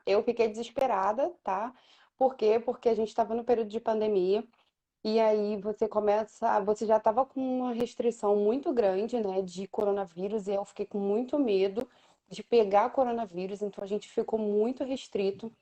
Eu fiquei desesperada, tá? Por quê? Porque a gente estava no período de pandemia e aí você já estava com uma restrição muito grande, né, de coronavírus e eu fiquei com muito medo de pegar coronavírus, então a gente ficou muito restrito,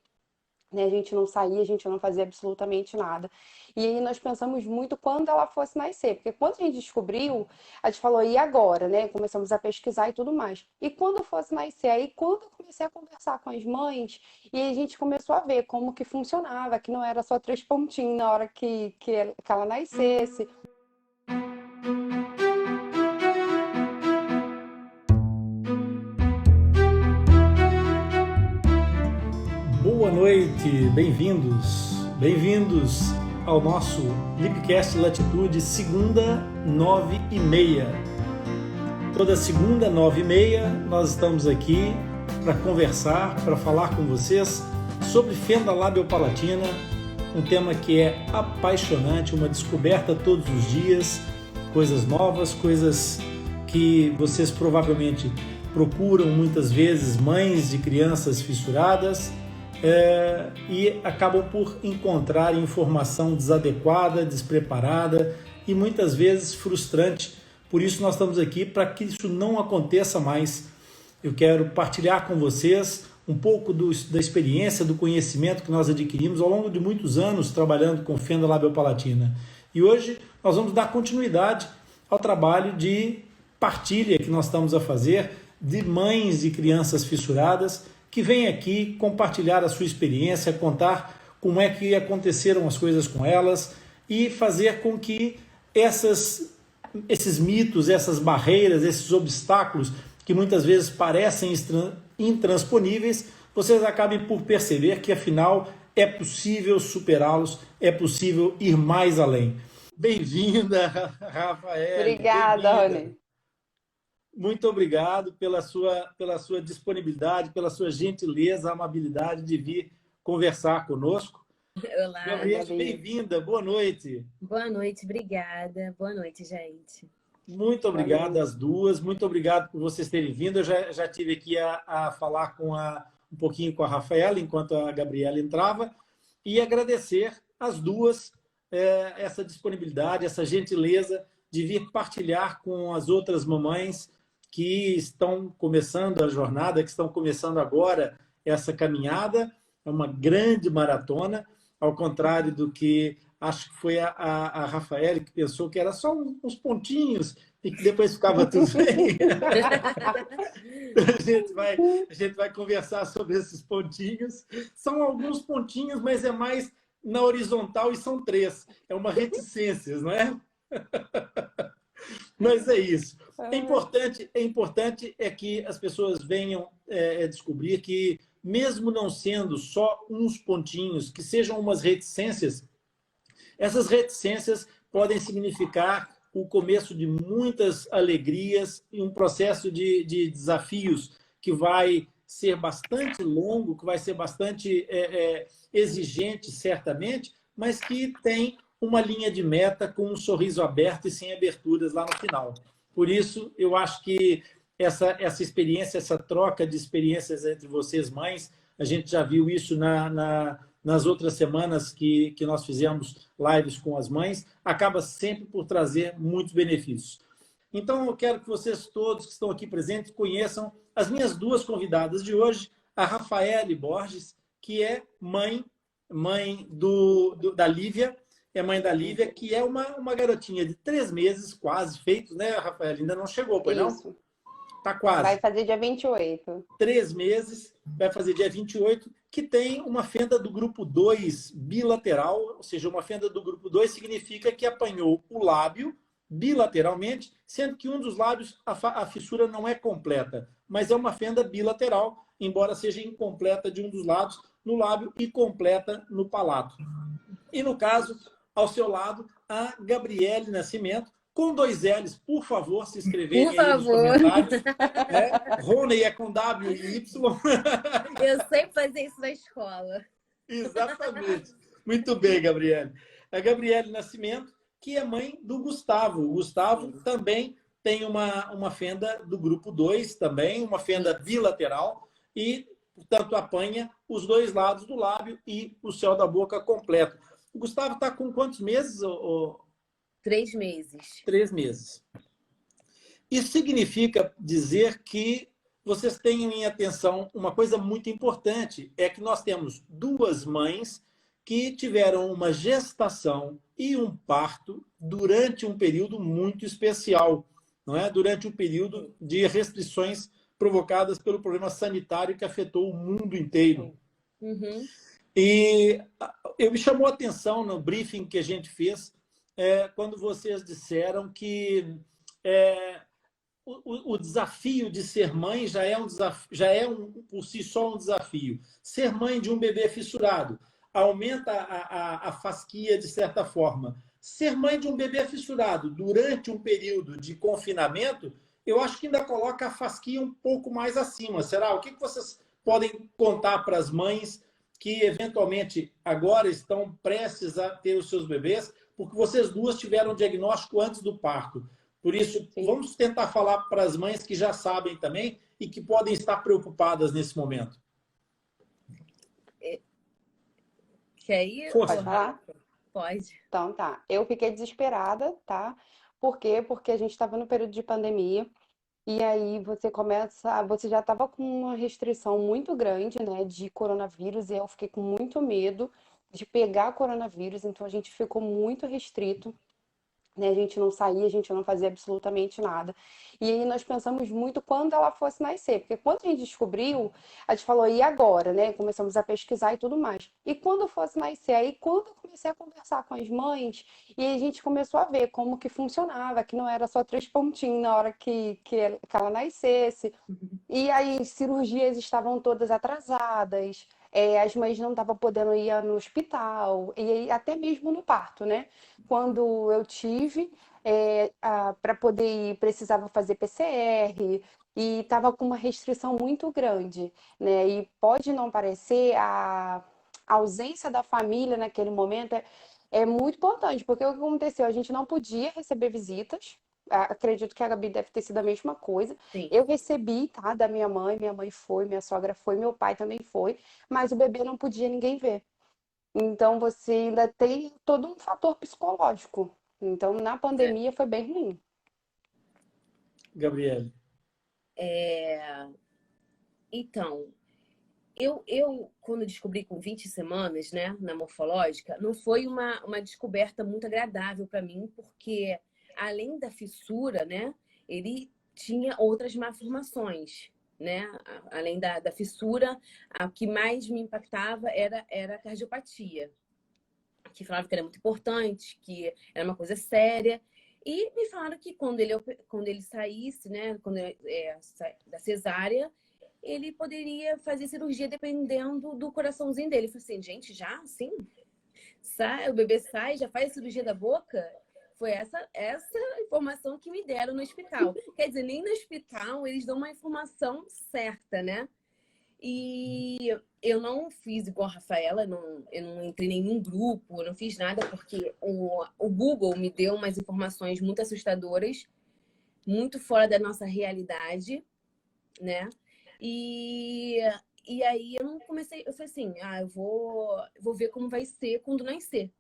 né? A gente não saía, a gente não fazia absolutamente nada. E aí nós pensamos muito quando ela fosse nascer, porque quando a gente descobriu, a gente falou, e agora, né? Começamos a pesquisar e tudo mais. E quando fosse nascer, aí quando eu comecei a conversar com as mães, e a gente começou a ver como que funcionava, que não era só três pontinhos na hora que ela nascesse. Boa noite, bem-vindos ao nosso Lipcast Latitude, segunda, 9h30. Toda segunda, 9h30, nós estamos aqui para conversar, para falar com vocês sobre fenda labiopalatina, um tema que é apaixonante, uma descoberta todos os dias, coisas novas, coisas que vocês provavelmente procuram muitas vezes, mães de crianças fissuradas, e acabam por encontrar informação desadequada, despreparada e muitas vezes frustrante. Por isso nós estamos aqui para que isso não aconteça mais. Eu quero partilhar com vocês um pouco da experiência, do conhecimento que nós adquirimos ao longo de muitos anos trabalhando com fenda labiopalatina. E hoje nós vamos dar continuidade ao trabalho de partilha que nós estamos a fazer de mães de crianças fissuradas que vem aqui compartilhar a sua experiência, contar como é que aconteceram as coisas com elas e fazer com que esses mitos, essas barreiras, esses obstáculos que muitas vezes parecem intransponíveis, vocês acabem por perceber que afinal é possível superá-los, é possível ir mais além. Bem-vinda, Rafael. Obrigada, Rony. Muito obrigado pela sua disponibilidade, pela sua gentileza, amabilidade de vir conversar conosco. Olá, Gabriela, bem-vinda, boa noite. Boa noite, obrigada. Boa noite, gente. Muito obrigado às duas, muito obrigado por vocês terem vindo. Eu já tive aqui a falar um pouquinho com a Rafaela, enquanto a Gabriela entrava, e agradecer às duas essa disponibilidade, essa gentileza de vir partilhar com as outras mamães que estão começando a jornada, que estão começando agora essa caminhada. É uma grande maratona, ao contrário do que acho que foi a Rafaela que pensou que era só uns pontinhos e que depois ficava tudo bem. A gente vai conversar sobre esses pontinhos. São alguns pontinhos, mas é mais na horizontal e são 3. É uma reticência, não é? Mas é isso. É importante que as pessoas venham descobrir que, mesmo não sendo só uns pontinhos, que sejam umas reticências, essas reticências podem significar o começo de muitas alegrias e um processo de desafios que vai ser bastante longo, que vai ser bastante exigente, certamente, mas que tem uma linha de meta com um sorriso aberto e sem aberturas lá no final. Por isso, eu acho que essa experiência, essa troca de experiências entre vocês, mães, a gente já viu isso nas outras semanas que nós fizemos lives com as mães, acaba sempre por trazer muitos benefícios. Então, eu quero que vocês todos que estão aqui presentes conheçam as minhas duas convidadas de hoje, a Rafaele Borges, que é mãe da Lívia, que é uma garotinha de 3 meses, quase feitos, né, Rafael? Ainda não chegou, pois não? Isso. Tá quase. Vai fazer dia 28. 3 meses, vai fazer dia 28, que tem uma fenda do grupo 2 bilateral, ou seja, uma fenda do grupo 2 significa que apanhou o lábio bilateralmente, sendo que um dos lábios, a fissura não é completa, mas é uma fenda bilateral, embora seja incompleta de um dos lados no lábio e completa no palato. E no caso, ao seu lado, a Gabriele Nascimento, com 2 L's, por favor, se inscreverem aí nos comentários. Rony é com W e Y. Eu sempre fazia isso na escola. Exatamente. Muito bem, Gabriele. A Gabriele Nascimento, que é mãe do Gustavo. O Gustavo também tem uma fenda do grupo 2, também, uma fenda bilateral, e portanto, apanha os dois lados do lábio e o céu da boca completo. O Gustavo está com quantos meses? 3 meses. 3 meses. Isso significa dizer que vocês tenham em atenção uma coisa muito importante, é que nós temos duas mães que tiveram uma gestação e um parto durante um período muito especial, não é? Durante um período de restrições provocadas pelo problema sanitário que afetou o mundo inteiro. Uhum. E me chamou a atenção no briefing que a gente fez, quando vocês disseram que o desafio de ser mãe já é um desafio, por si só um desafio. Ser mãe de um bebê fissurado aumenta a fasquia de certa forma. Ser mãe de um bebê fissurado durante um período de confinamento, eu acho que ainda coloca a fasquia um pouco mais acima. Será? O que vocês podem contar para as mães que eventualmente agora estão prestes a ter os seus bebês, porque vocês duas tiveram o diagnóstico antes do parto? Por isso, Sim. vamos tentar falar para as mães que já sabem também e que podem estar preocupadas nesse momento. Quer ir? Força. Pode falar? Pode. Então tá. Eu fiquei desesperada, tá? Por quê? Porque a gente estava no período de pandemia e aí você já estava com uma restrição muito grande, né, de coronavírus e eu fiquei com muito medo de pegar coronavírus, então a gente ficou muito restrito. Né? A gente não saía, a gente não fazia absolutamente nada. E aí nós pensamos muito quando ela fosse nascer, porque quando a gente descobriu, a gente falou, e agora, né? Começamos a pesquisar e tudo mais. E quando fosse nascer, aí quando eu comecei a conversar com as mães, e a gente começou a ver como que funcionava, que não era só 3 pontinhos na hora que ela nascesse. E aí, cirurgias estavam todas atrasadas, as mães não estavam podendo ir no hospital, e aí, até mesmo no parto, né? Quando eu tive, para poder ir, precisava fazer PCR, e estava com uma restrição muito grande, né? E pode não parecer, a ausência da família naquele momento é muito importante, porque o que aconteceu? A gente não podia receber visitas. Acredito que a Gabi deve ter sido a mesma coisa. Sim. Eu recebi, tá, da minha mãe foi, minha sogra foi, meu pai também foi, mas o bebê não podia ninguém ver. Então você ainda tem todo um fator psicológico. Então na É. pandemia foi bem ruim. Gabriele. Então, quando descobri com 20 semanas, né, na morfológica, não foi uma descoberta muito agradável para mim, porque além da fissura, né, ele tinha outras malformações, né? Além da fissura, o que mais me impactava era a cardiopatia, que falava que era muito importante, que era uma coisa séria. E me falaram que quando ele saísse, né, da cesárea, ele poderia fazer cirurgia dependendo do coraçãozinho dele. Eu falei assim, gente, já assim? O bebê sai, já faz a cirurgia da boca? Foi essa informação que me deram no hospital. Quer dizer, nem no hospital eles dão uma informação certa, né? E eu não fiz igual a Rafaela, eu não entrei em nenhum grupo, não fiz nada, porque o Google me deu umas informações muito assustadoras, muito fora da nossa realidade, né? E aí eu não comecei, eu falei assim, eu vou ver como vai ser quando nascer.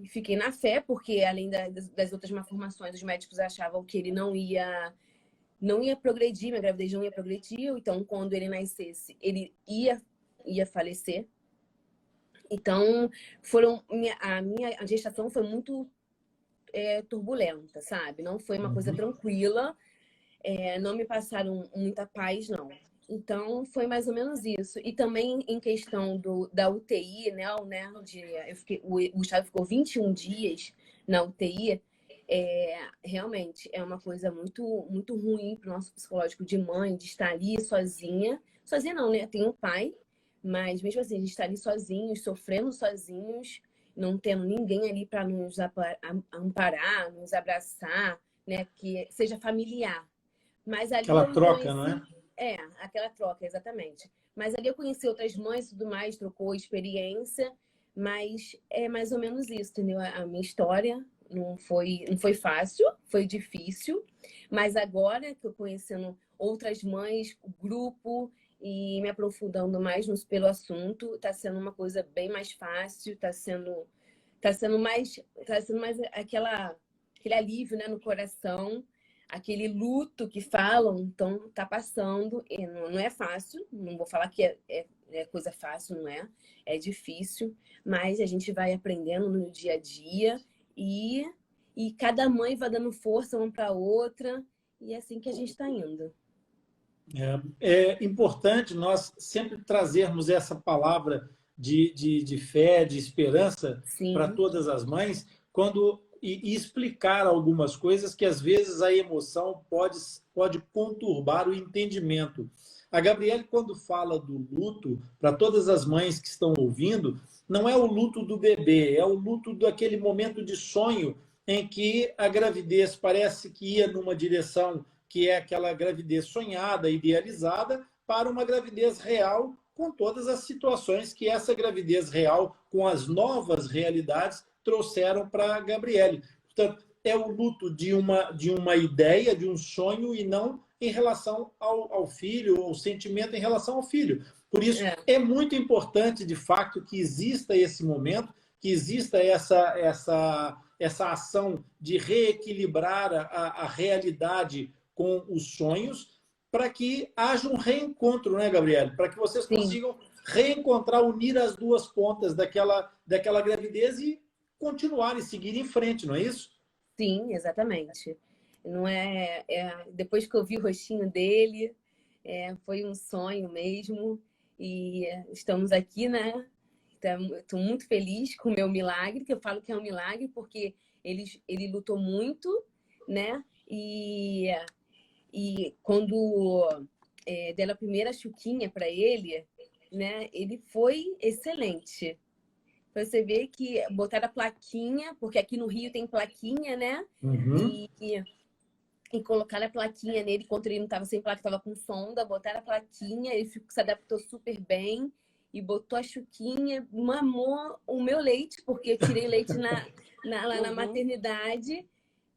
E fiquei na fé, porque além das outras malformações, os médicos achavam que ele não ia progredir, minha gravidez não ia progredir, então quando ele nascesse, ele ia falecer. Então, a gestação foi muito turbulenta, sabe? Não foi uma coisa tranquila, não me passaram muita paz, não. Então, foi mais ou menos isso. E também em questão da UTI, né? O Gustavo ficou 21 dias na UTI. Realmente é uma coisa muito, muito ruim para o nosso psicológico de mãe, de estar ali sozinha. Sozinha não, né? Tem um pai, mas mesmo assim, a gente está ali sozinhos, sofrendo sozinhos, não tendo ninguém ali para nos amparar, nos abraçar, né? Que seja familiar. Mas ali Aquela eu troca, conheci... não é? Aquela troca, exatamente. Mas ali eu conheci outras mães e tudo mais, trocou experiência, mas é mais ou menos isso, entendeu? A minha história não foi fácil, foi difícil, mas agora que eu conhecendo outras mães, o grupo, e me aprofundando mais pelo assunto, está sendo uma coisa bem mais fácil, está sendo mais aquele alívio, né, no coração, aquele luto que falam, então tá passando, e não é fácil, não vou falar que é coisa fácil, não é? É difícil, mas a gente vai aprendendo no dia a dia e cada mãe vai dando força uma para outra, e é assim que a gente está indo. É importante nós sempre trazermos essa palavra de fé, de esperança para Sim, todas as mães, e explicar algumas coisas que às vezes a emoção pode conturbar o entendimento. A Gabriele, quando fala do luto, para todas as mães que estão ouvindo, não é o luto do bebê, é o luto daquele momento de sonho em que a gravidez parece que ia numa direção que é aquela gravidez sonhada, idealizada, para uma gravidez real, com todas as situações que essa gravidez real, com as novas realidades, trouxeram para a Gabriele. Portanto, é o luto de uma ideia, de um sonho, e não em relação ao filho, ou sentimento em relação ao filho. Por isso, é muito importante, de fato, que exista esse momento, que exista essa ação de reequilibrar a realidade com os sonhos, para que haja um reencontro, né, Gabriele? Para que vocês sim, consigam reencontrar, unir as duas pontas daquela gravidez e continuar e seguir em frente, não é isso? sim, exatamente. Não depois que eu vi o rostinho dele, foi um sonho mesmo, e estamos aqui, né? Estou muito feliz com o meu milagre, que eu falo que é um milagre, porque ele lutou muito, né? E quando deram a primeira chuquinha para ele, né? Ele foi excelente. Você vê que botaram a plaquinha, porque aqui no Rio tem plaquinha, né? Uhum. E colocaram a plaquinha nele, enquanto ele não estava sem placa, estava com sonda, botaram a plaquinha, ele se adaptou super bem e botou a chuquinha, mamou o meu leite, porque eu tirei leite lá na maternidade,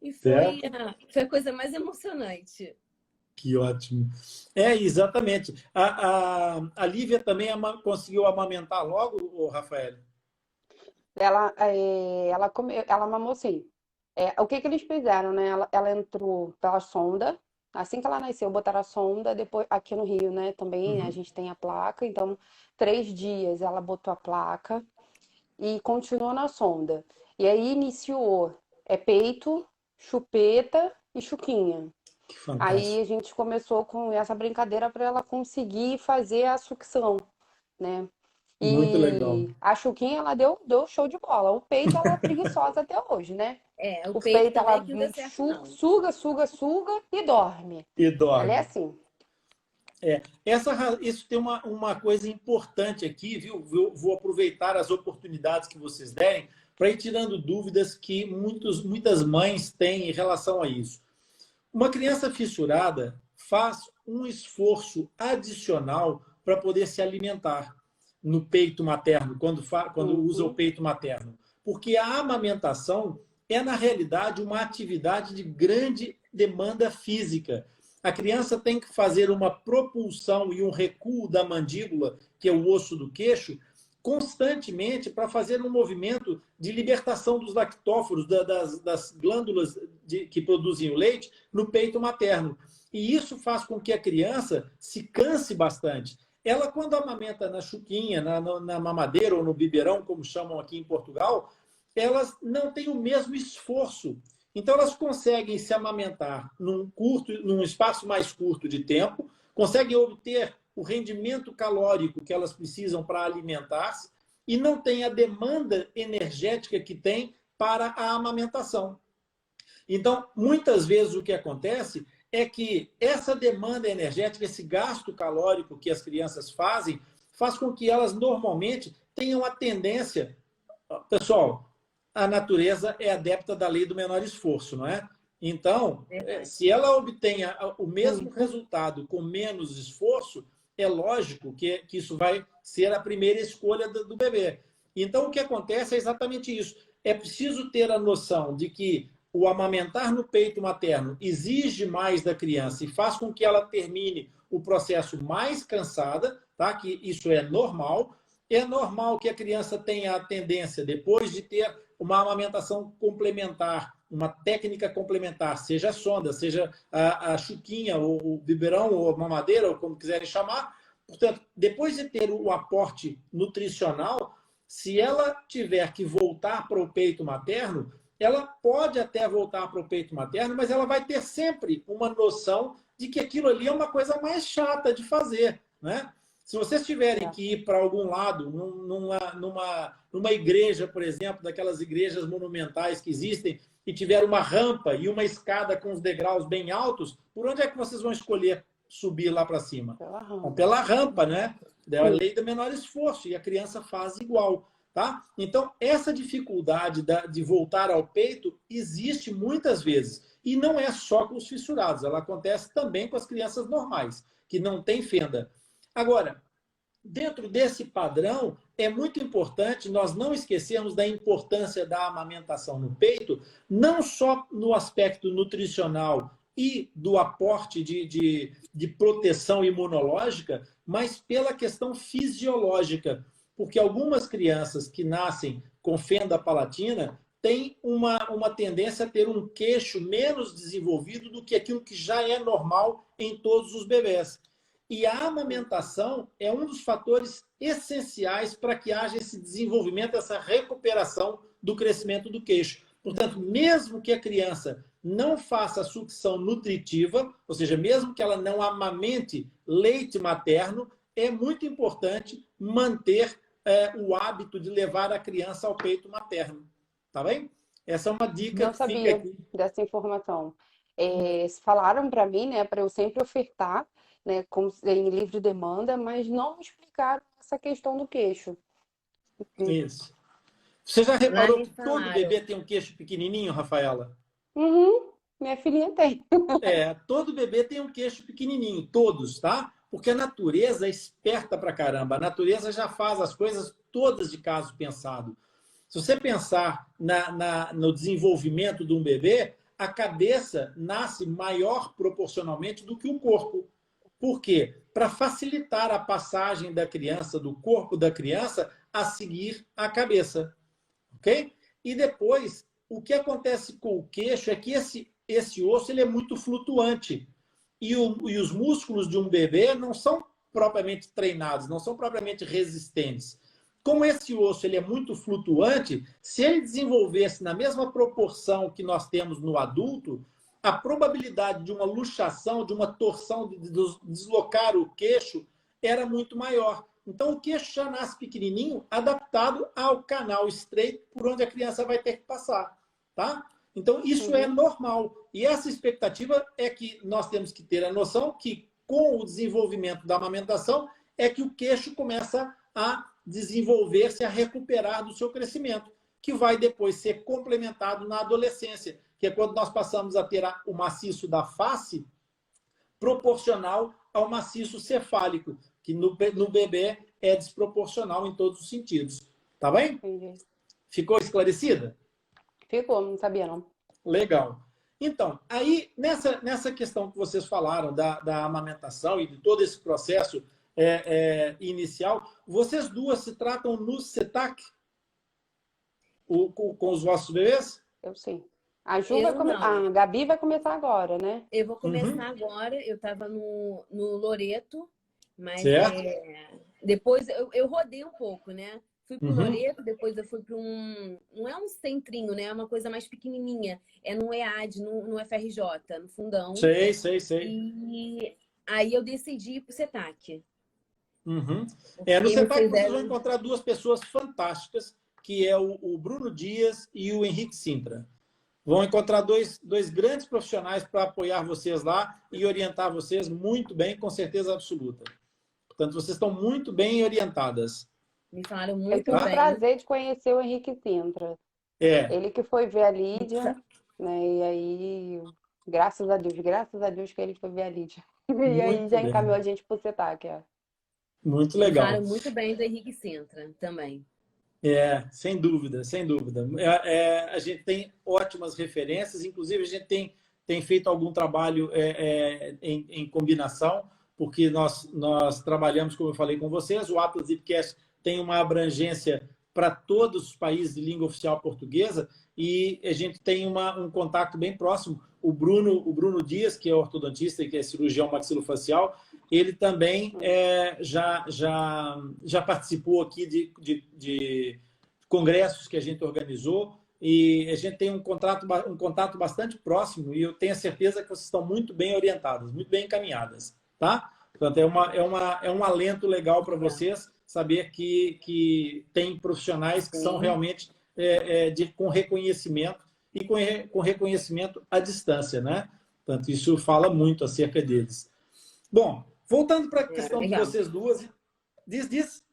e foi, Certo? foi a coisa mais emocionante. Que ótimo. Exatamente. A Lívia também conseguiu amamentar logo, o Rafael? Ela mamou sim. O que que eles fizeram, né? Ela entrou pela sonda. Assim que ela nasceu, botaram a sonda. Depois, aqui no Rio, né? Também, né, a Uhum. gente tem a placa. Então, 3 dias ela botou a placa e continuou na sonda. E aí iniciou peito, chupeta e chuquinha. Que Aí a fantástico. gente começou com essa brincadeira para ela conseguir fazer a sucção, né? Muito legal. E a Chuquinha, ela deu show de bola. O peito, ela é preguiçosa até hoje, né? O O peito peito, também ela que não deu certo, não. suga, suga, suga e dorme. E Ela é dorme. assim. Isso tem uma coisa importante aqui, viu? Vou aproveitar as oportunidades que vocês derem para ir tirando dúvidas que muitas mães têm em relação a isso. Uma criança fissurada faz um esforço adicional para poder se alimentar no peito materno, quando usa o Uhum. peito materno. Porque a amamentação é, na realidade, uma atividade de grande demanda física. A criança tem que fazer uma propulsão e um recuo da mandíbula, que é o osso do queixo, constantemente para fazer um movimento de libertação dos lactóforos, das glândulas que produzem o leite, no peito materno. E isso faz com que a criança se canse bastante. Ela, quando amamenta na chuquinha, na mamadeira ou no biberão, como chamam aqui em Portugal, elas não têm o mesmo esforço. Então, elas conseguem se amamentar num espaço mais curto de tempo, conseguem obter o rendimento calórico que elas precisam para alimentar-se e não tem a demanda energética que tem para a amamentação. Então, muitas vezes o que acontece é que essa demanda energética, esse gasto calórico que as crianças fazem, faz com que elas normalmente tenham a tendência. Pessoal, a natureza é adepta da lei do menor esforço, não é? Então, Verdade. se ela obtém o mesmo Uhum. resultado com menos esforço, é lógico que isso vai ser a primeira escolha do bebê. Então, o que acontece é exatamente isso. É preciso ter a noção de que o amamentar no peito materno exige mais da criança e faz com que ela termine o processo mais cansada, tá? Que isso é normal. É normal que a criança tenha a tendência, depois de ter uma amamentação complementar, uma técnica complementar, seja a sonda, seja a chuquinha, ou o biberão, ou a mamadeira, ou como quiserem chamar. Portanto, depois de ter o aporte nutricional, se ela tiver que voltar para o peito materno, ela pode até voltar para o peito materno, mas ela vai ter sempre uma noção de que aquilo ali é uma coisa mais chata de fazer, né? Se vocês tiverem que ir para algum lado, numa igreja, por exemplo, daquelas igrejas monumentais que existem, e tiver uma rampa e uma escada com os degraus bem altos, por onde é que vocês vão escolher subir lá para cima? Pela rampa, né? É a lei do menor esforço, e a criança faz igual. Tá? Então, essa dificuldade de voltar ao peito existe muitas vezes. E não é só com os fissurados, ela acontece também com as crianças normais, que não têm fenda. Agora, dentro desse padrão, é muito importante nós não esquecermos da importância da amamentação no peito, não só no aspecto nutricional e do aporte de proteção imunológica, mas pela questão fisiológica. Porque algumas crianças que nascem com fenda palatina têm uma tendência a ter um queixo menos desenvolvido do que aquilo que já é normal em todos os bebés. E a amamentação é um dos fatores essenciais para que haja esse desenvolvimento, essa recuperação do crescimento do queixo. Portanto, mesmo que a criança não faça a sucção nutritiva, ou seja, mesmo que ela não amamente leite materno, é muito importante manter o hábito de levar a criança ao peito materno. Tá bem? Essa é uma dica Não que fica sabia aqui. dessa informação. Falaram para mim, né, para eu sempre ofertar, né, como em livre demanda, mas não me explicaram essa questão do queixo. Isso. Você já reparou que todo bebê tem um queixo pequenininho, Rafaela? Uhum, minha filhinha tem. Todo bebê tem um queixo pequenininho, todos, tá? Porque a natureza é esperta pra caramba. A natureza já faz as coisas todas de caso pensado. Se você pensar no desenvolvimento de um bebê, a cabeça nasce maior proporcionalmente do que o corpo. Por quê? Para facilitar a passagem da criança, do corpo da criança, a seguir a cabeça. Ok? E depois, o que acontece com o queixo é que esse osso ele é muito flutuante. E os músculos de um bebê não são propriamente treinados, não são propriamente resistentes. Como esse osso ele é muito flutuante, se ele desenvolvesse na mesma proporção que nós temos no adulto, a probabilidade de uma luxação, de uma torção, de deslocar o queixo, era muito maior. Então, o queixo já nasce pequenininho, adaptado ao canal estreito por onde a criança vai ter que passar. Tá? Então, isso é normal. E essa expectativa é que nós temos que ter a noção que, com o desenvolvimento da amamentação, é que o queixo começa a desenvolver-se, a recuperar do seu crescimento, que vai depois ser complementado na adolescência, que é quando nós passamos a ter o maciço da face proporcional ao maciço cefálico, que no bebê é desproporcional em todos os sentidos. Tá bem? Entendi. Ficou esclarecida? Ficou, não sabia não. Legal. Então, aí, nessa questão que vocês falaram da amamentação e de todo esse processo inicial, vocês duas se tratam no CETAC? Com os vossos bebês? Eu sim. A Gabi vai começar agora, né? Eu vou começar agora. Eu estava no Loreto, mas depois eu rodei um pouco, né? Fui para o Loreto, depois eu fui para não é um centrinho, né? É uma coisa mais pequenininha. É no EAD, no FRJ, no fundão. Sei. E aí eu decidi ir para o CETAC. No CETAC vocês vão encontrar duas pessoas fantásticas, que é o Bruno Dias e o Henrique Sintra. Vão encontrar dois grandes profissionais para apoiar vocês lá e orientar vocês muito bem, com certeza absoluta. Portanto, vocês estão muito bem orientadas. Me falaram muito bem. Eu tive o bem. prazer de conhecer o Henrique Sintra. Ele que foi ver a Lídia, né? E aí, graças a Deus que ele foi ver a Lídia. E aí já encaminhou a gente para o CETAC. Muito legal. Me falaram muito bem do Henrique Sintra também. Sem dúvida, sem dúvida. A gente tem ótimas referências, inclusive a gente tem feito algum trabalho em combinação, porque nós trabalhamos, como eu falei com vocês, o Atlas Zipcast tem uma abrangência para todos os países de língua oficial portuguesa e a gente tem um contato bem próximo. O Bruno Dias, que é ortodontista e que é cirurgião maxilofacial, ele também já participou aqui de congressos que a gente organizou e a gente tem um contato bastante próximo e eu tenho a certeza que vocês estão muito bem orientadas, muito bem encaminhadas, tá? Portanto, é um alento legal para vocês saber que tem profissionais que são realmente com reconhecimento e com reconhecimento à distância, né? Portanto, isso fala muito acerca deles. Bom, voltando para a questão de vocês duas, diz.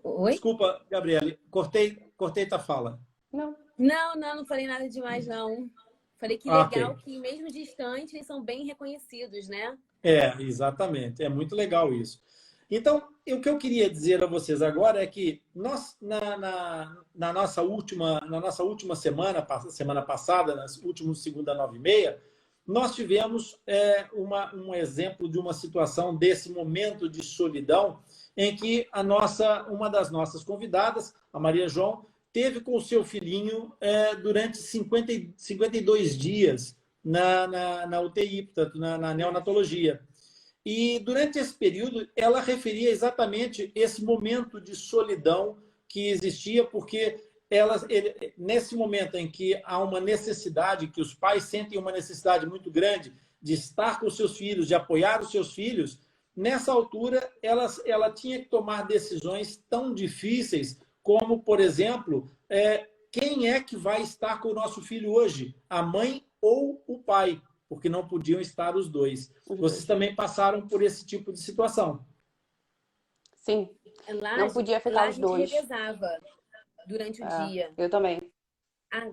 Oi? Desculpa, Gabriele, cortei tua fala. Não falei nada demais, não. Falei que legal que mesmo distante eles são bem reconhecidos, né? Exatamente. É muito legal isso. Então, o que eu queria dizer a vocês agora é que nós, na nossa última semana passada, nas últimas segunda 9h30, nós tivemos um exemplo de uma situação desse momento de solidão em que uma das nossas convidadas, a Maria João, teve com o seu filhinho durante 52 dias na UTI, portanto, na neonatologia. E durante esse período, ela referia exatamente esse momento de solidão que existia, porque nesse momento em que há uma necessidade, que os pais sentem uma necessidade muito grande de estar com os seus filhos, de apoiar os seus filhos, nessa altura ela tinha que tomar decisões tão difíceis como, por exemplo, quem é que vai estar com o nosso filho hoje? A mãe ou o pai? Porque não podiam estar os dois. Vocês também passaram por esse tipo de situação. Sim. Não podia ficar os dois. A gente revezava durante o dia. Eu também. À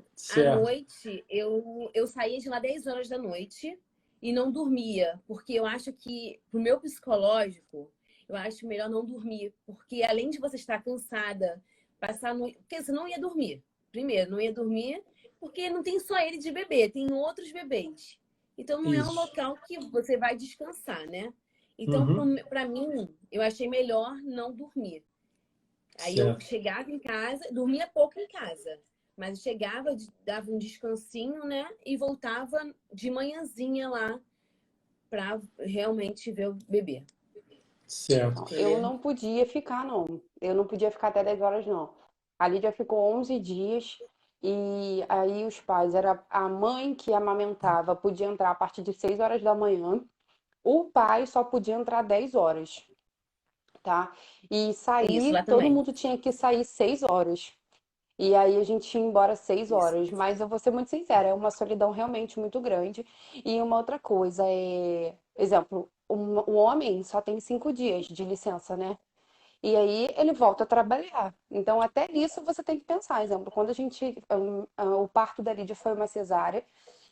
noite, eu saía de lá 10 horas da noite e não dormia. Porque eu acho que, pro meu psicológico, eu acho melhor não dormir. Porque além de você estar cansada, passar a noite... Porque você não ia dormir. Primeiro, não ia dormir porque não tem só ele de bebê, tem outros bebês. Então, não é um local que você vai descansar, né? Então, para mim, eu achei melhor não dormir. Aí eu chegava em casa, dormia pouco em casa, mas eu chegava, dava um descansinho, né? E voltava de manhãzinha lá para realmente ver o bebê. Certo. Eu não podia ficar, não. Eu não podia ficar até 10 horas, não. A Lídia ficou 11 dias. E aí os pais, era a mãe que amamentava, podia entrar a partir de 6 horas da manhã. O pai só podia entrar 10 horas, tá? E sair, todo mundo tinha que sair 6 horas. E aí a gente ia embora 6 horas. Mas eu vou ser muito sincera, é uma solidão realmente muito grande. E uma outra coisa exemplo, o homem só tem 5 dias de licença, né? E aí ele volta a trabalhar. Então, até nisso você tem que pensar. Exemplo, quando o parto da Lídia foi uma cesárea,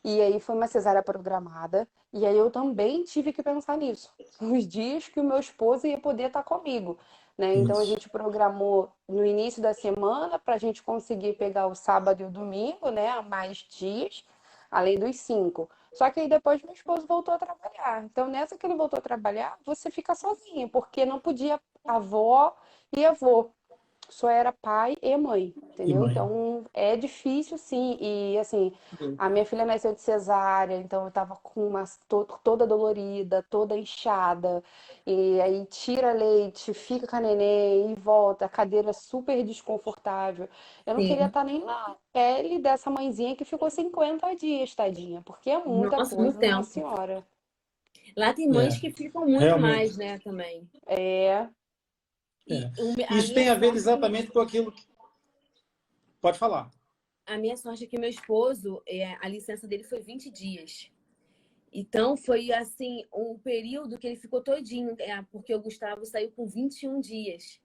e aí foi uma cesárea programada, e aí eu também tive que pensar nisso. Os dias que o meu esposo ia poder estar comigo, né? Então, a gente programou no início da semana para a gente conseguir pegar o sábado e o domingo, né? Mais dias, além dos 5. Só que aí depois meu esposo voltou a trabalhar. Então, nessa que ele voltou a trabalhar, você fica sozinha, porque não podia avó e avô. Só era pai e mãe, entendeu? Então, é difícil, sim. E, assim, a minha filha nasceu de cesárea, então eu tava com toda dolorida, toda inchada. E aí tira leite, fica com a neném e volta. A cadeira super desconfortável. Eu não queria estar nem na pele dessa mãezinha que ficou 50 dias, tadinha. Porque é muita Nossa, coisa, muito tempo. nossa senhora. Lá tem mães que ficam muito mais, né, também. Isso tem a ver exatamente com aquilo que... Pode falar. A minha sorte é que meu esposo, a licença dele foi 20 dias. Então, foi assim, um período que ele ficou todinho, porque o Gustavo saiu com 21 dias.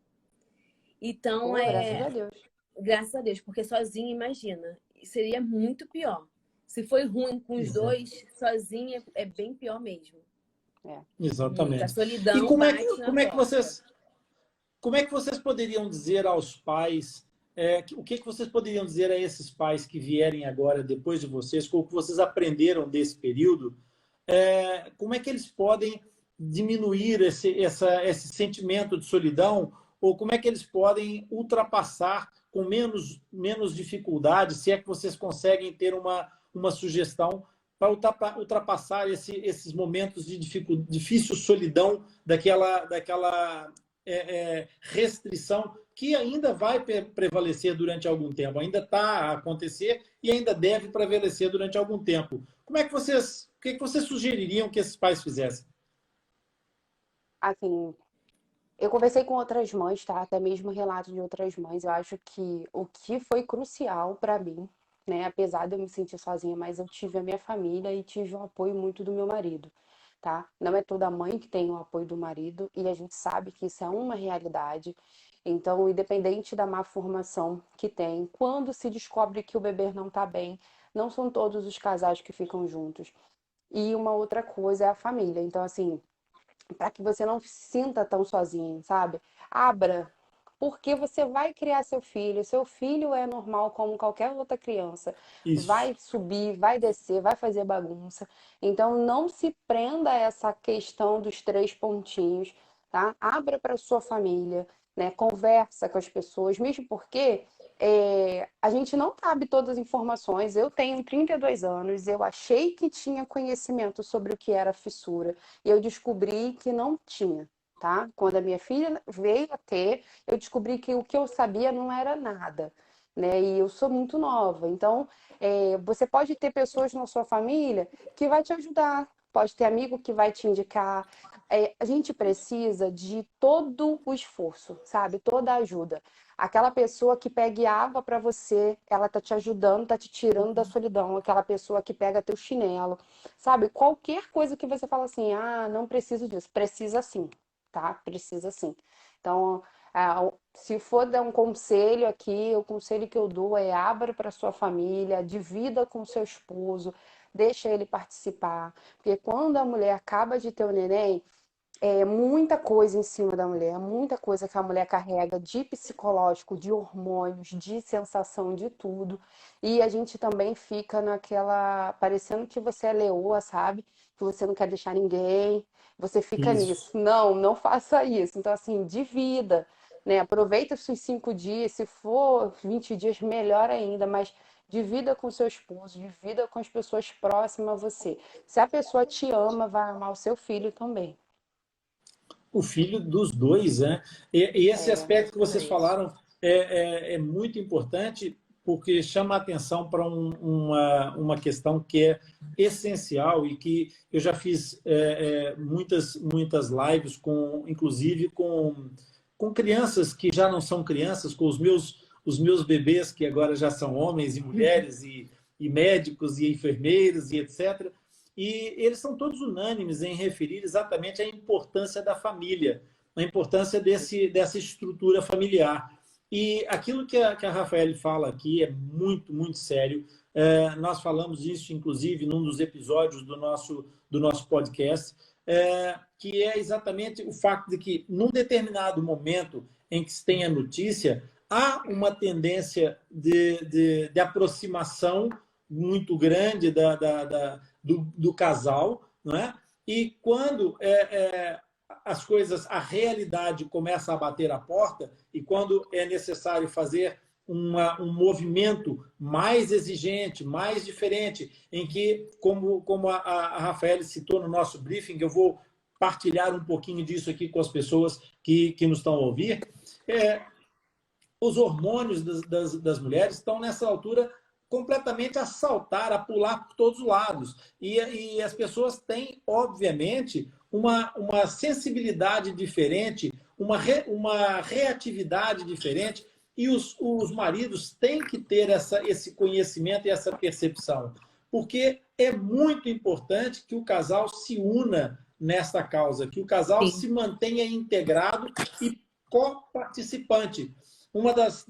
Então, graças a Deus. Graças a Deus, porque sozinho, imagina, seria muito pior. Se foi ruim com os dois, sozinha é bem pior mesmo. Exatamente. A solidão e como é que vocês... como é que vocês poderiam dizer aos pais, o que vocês poderiam dizer a esses pais que vierem agora depois de vocês, o que vocês aprenderam desse período, como é que eles podem diminuir esse sentimento de solidão, ou como é que eles podem ultrapassar com menos dificuldade, se é que vocês conseguem ter uma sugestão para ultrapassar esses momentos de difícil solidão, daquela restrição que ainda vai prevalecer durante algum tempo, ainda está a acontecer e ainda deve prevalecer durante algum tempo. O que vocês sugeririam que esses pais fizessem? Assim, eu conversei com outras mães, tá? Até mesmo relatos de outras mães. Eu acho que o que foi crucial para mim, né? Apesar de eu me sentir sozinha, mas eu tive a minha família e tive o apoio muito do meu marido, tá? Não é toda mãe que tem o apoio do marido e a gente sabe que isso é uma realidade. Então, independente da má formação que tem, quando se descobre que o bebê não tá bem, não são todos os casais que ficam juntos. E uma outra coisa é a família. Então, assim, para que você não se sinta tão sozinho, sabe? Abra, porque você vai criar seu filho. Seu filho é normal como qualquer outra criança. Isso. Vai subir, vai descer, vai fazer bagunça. Então não se prenda a essa questão dos três pontinhos, tá? Abra para sua família, né? Conversa com as pessoas, mesmo porque a gente não sabe todas as informações. Eu tenho 32 anos, eu achei que tinha conhecimento sobre o que era fissura e eu descobri que não tinha, tá? Quando a minha filha veio a ter, eu descobri que o que eu sabia não era nada, né? E eu sou muito nova, então você pode ter pessoas na sua família que vai te ajudar, pode ter amigo que vai te indicar. A gente precisa de todo o esforço, sabe? Toda a ajuda. Aquela pessoa que pegue água para você, ela tá te ajudando, tá te tirando da solidão. Aquela pessoa que pega teu chinelo, sabe? Qualquer coisa que você fala assim, ah, não preciso disso. Precisa sim, tá? Precisa sim. Então, se for dar um conselho aqui, o conselho que eu dou é abra para sua família, divida com seu esposo, deixa ele participar. Porque quando a mulher acaba de ter o neném, é muita coisa em cima da mulher, muita coisa que a mulher carrega de psicológico, de hormônios, de sensação, de tudo. E a gente também fica naquela, parecendo que você é leoa, sabe? Que você não quer deixar ninguém, você fica Isso. nisso. Não, não faça isso. Então, assim, divida, né? Aproveita os seus 5 dias, se for 20 dias, melhor ainda, mas divida com seu esposo, divida com as pessoas próximas a você. Se a pessoa te ama, vai amar o seu filho também. O filho dos dois, né? E esse aspecto que vocês Exatamente. falaram é muito importante, porque chama a atenção para uma questão que é essencial e que eu já fiz muitas lives, inclusive com crianças que já não são crianças, com os meus bebês, que agora já são homens e mulheres, e médicos e enfermeiros e etc. E eles são todos unânimes em referir exatamente a importância da família, a importância dessa estrutura familiar. E aquilo que a Rafael fala aqui é muito, muito sério. Nós falamos isso, inclusive, num dos episódios do nosso podcast, que é exatamente o fato de que, num determinado momento em que se tem a notícia, há uma tendência de aproximação muito grande do casal, não é? E quando as coisas, a realidade começa a bater a porta e quando é necessário fazer um movimento mais exigente, mais diferente, em que, como a Rafael citou no nosso briefing, eu vou partilhar um pouquinho disso aqui com as pessoas que nos estão a ouvir, os hormônios das mulheres estão nessa altura completamente a saltar, a pular por todos os lados. E as pessoas têm, obviamente, uma sensibilidade diferente, uma reatividade diferente, e os maridos têm que ter esse conhecimento e essa percepção, porque é muito importante que o casal se una nesta causa, que o casal Sim. se mantenha integrado e co-participante. Uma das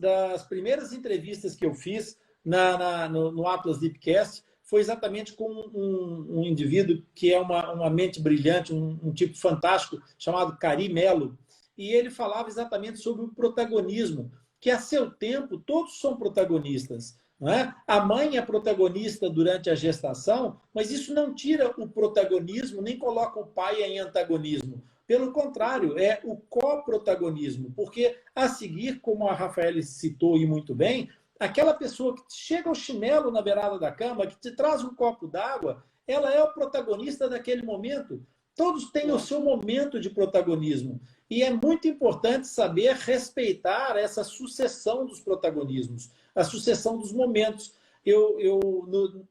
primeiras entrevistas que eu fiz no Atlas Deepcast foi exatamente com um indivíduo que é uma mente brilhante, um tipo fantástico, chamado Cari Melo. e ele falava exatamente sobre o protagonismo, que a seu tempo todos são protagonistas. Não é? A mãe é protagonista durante a gestação, mas isso não tira o protagonismo, nem coloca o pai em antagonismo. Pelo contrário, é o coprotagonismo, porque a seguir, como a Rafaela citou e muito bem, aquela pessoa que chega ao chinelo na beirada da cama, que te traz um copo d'água, ela é o protagonista daquele momento. Todos têm o seu momento de protagonismo. E é muito importante saber respeitar essa sucessão dos protagonismos, a sucessão dos momentos.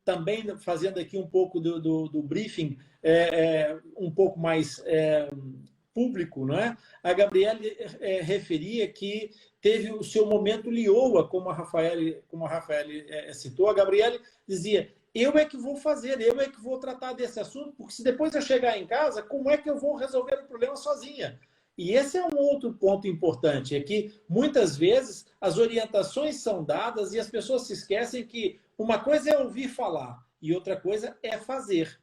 Também fazendo aqui um pouco do briefing, um pouco mais público, não é? A Gabriele referia que teve o seu momento Lioa, como a Rafaela citou. A Gabriele dizia: eu é que vou fazer, eu é que vou tratar desse assunto, porque se depois eu chegar em casa, como é que eu vou resolver o problema sozinha? E esse é um outro ponto importante, é que muitas vezes as orientações são dadas e as pessoas se esquecem que uma coisa é ouvir falar e outra coisa é fazer.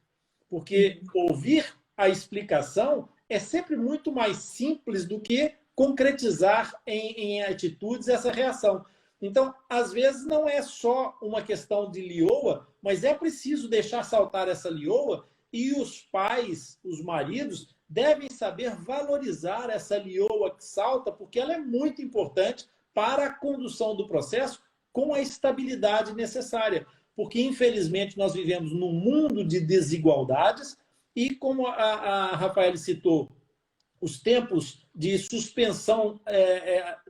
Porque ouvir a explicação é sempre muito mais simples do que concretizar em atitudes essa reação. Então, às vezes, não é só uma questão de lioa, mas é preciso deixar saltar essa lioa e os pais, os maridos, devem saber valorizar essa lioa que salta, porque ela é muito importante para a condução do processo com a estabilidade necessária. Porque, infelizmente, nós vivemos num mundo de desigualdades e, como a Rafaela citou, os tempos de suspensão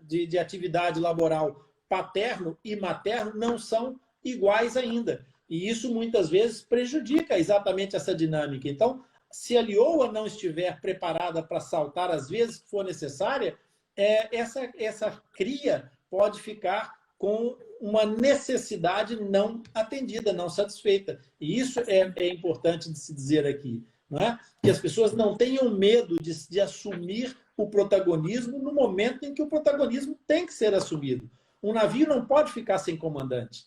de atividade laboral paterno e materno não são iguais ainda. E isso, muitas vezes, prejudica exatamente essa dinâmica. Então, se a lioa não estiver preparada para saltar às vezes que for necessária, essa cria pode ficar com uma necessidade não atendida, não satisfeita. E isso é importante de se dizer aqui. Não é? Que as pessoas não tenham medo de assumir o protagonismo no momento em que o protagonismo tem que ser assumido. Um navio não pode ficar sem comandante.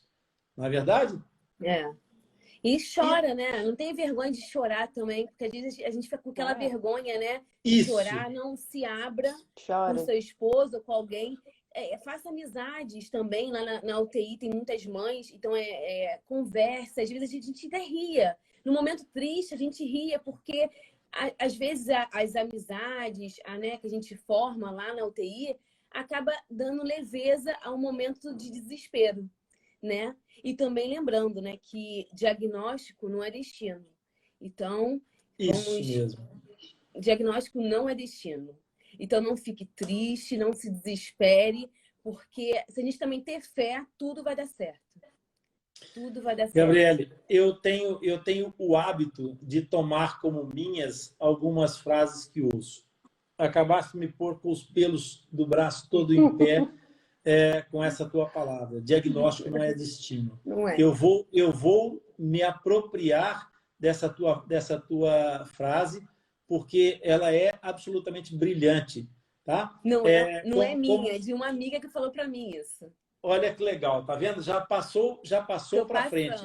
Não é verdade? E chora, né? Não tem vergonha de chorar também, porque às vezes a gente fica com aquela vergonha, né? De Isso. chorar, não se abra Chora. com seu esposo ou com alguém. Faça amizades também, lá na UTI tem muitas mães, então conversa, às vezes a gente até ria. No momento triste, a gente ria, porque às vezes as amizades né, que a gente forma lá na UTI acaba dando leveza a um momento de desespero, né? E também lembrando, né, que diagnóstico não é destino. Então, isso mesmo. Diagnóstico não é destino. Então, não fique triste, não se desespere, porque se a gente também ter fé, tudo vai dar certo. Tudo vai dar certo. Gabriele, eu tenho o hábito de tomar como minhas algumas frases que ouço. Acabaste de me pôr com os pelos do braço todo em pé com essa tua palavra. Diagnóstico não é destino. Não é. Eu vou me apropriar dessa tua frase, porque ela é absolutamente brilhante. Tá? Não é minha, é de uma amiga que falou para mim isso. Olha que legal, tá vendo? Já passou para frente.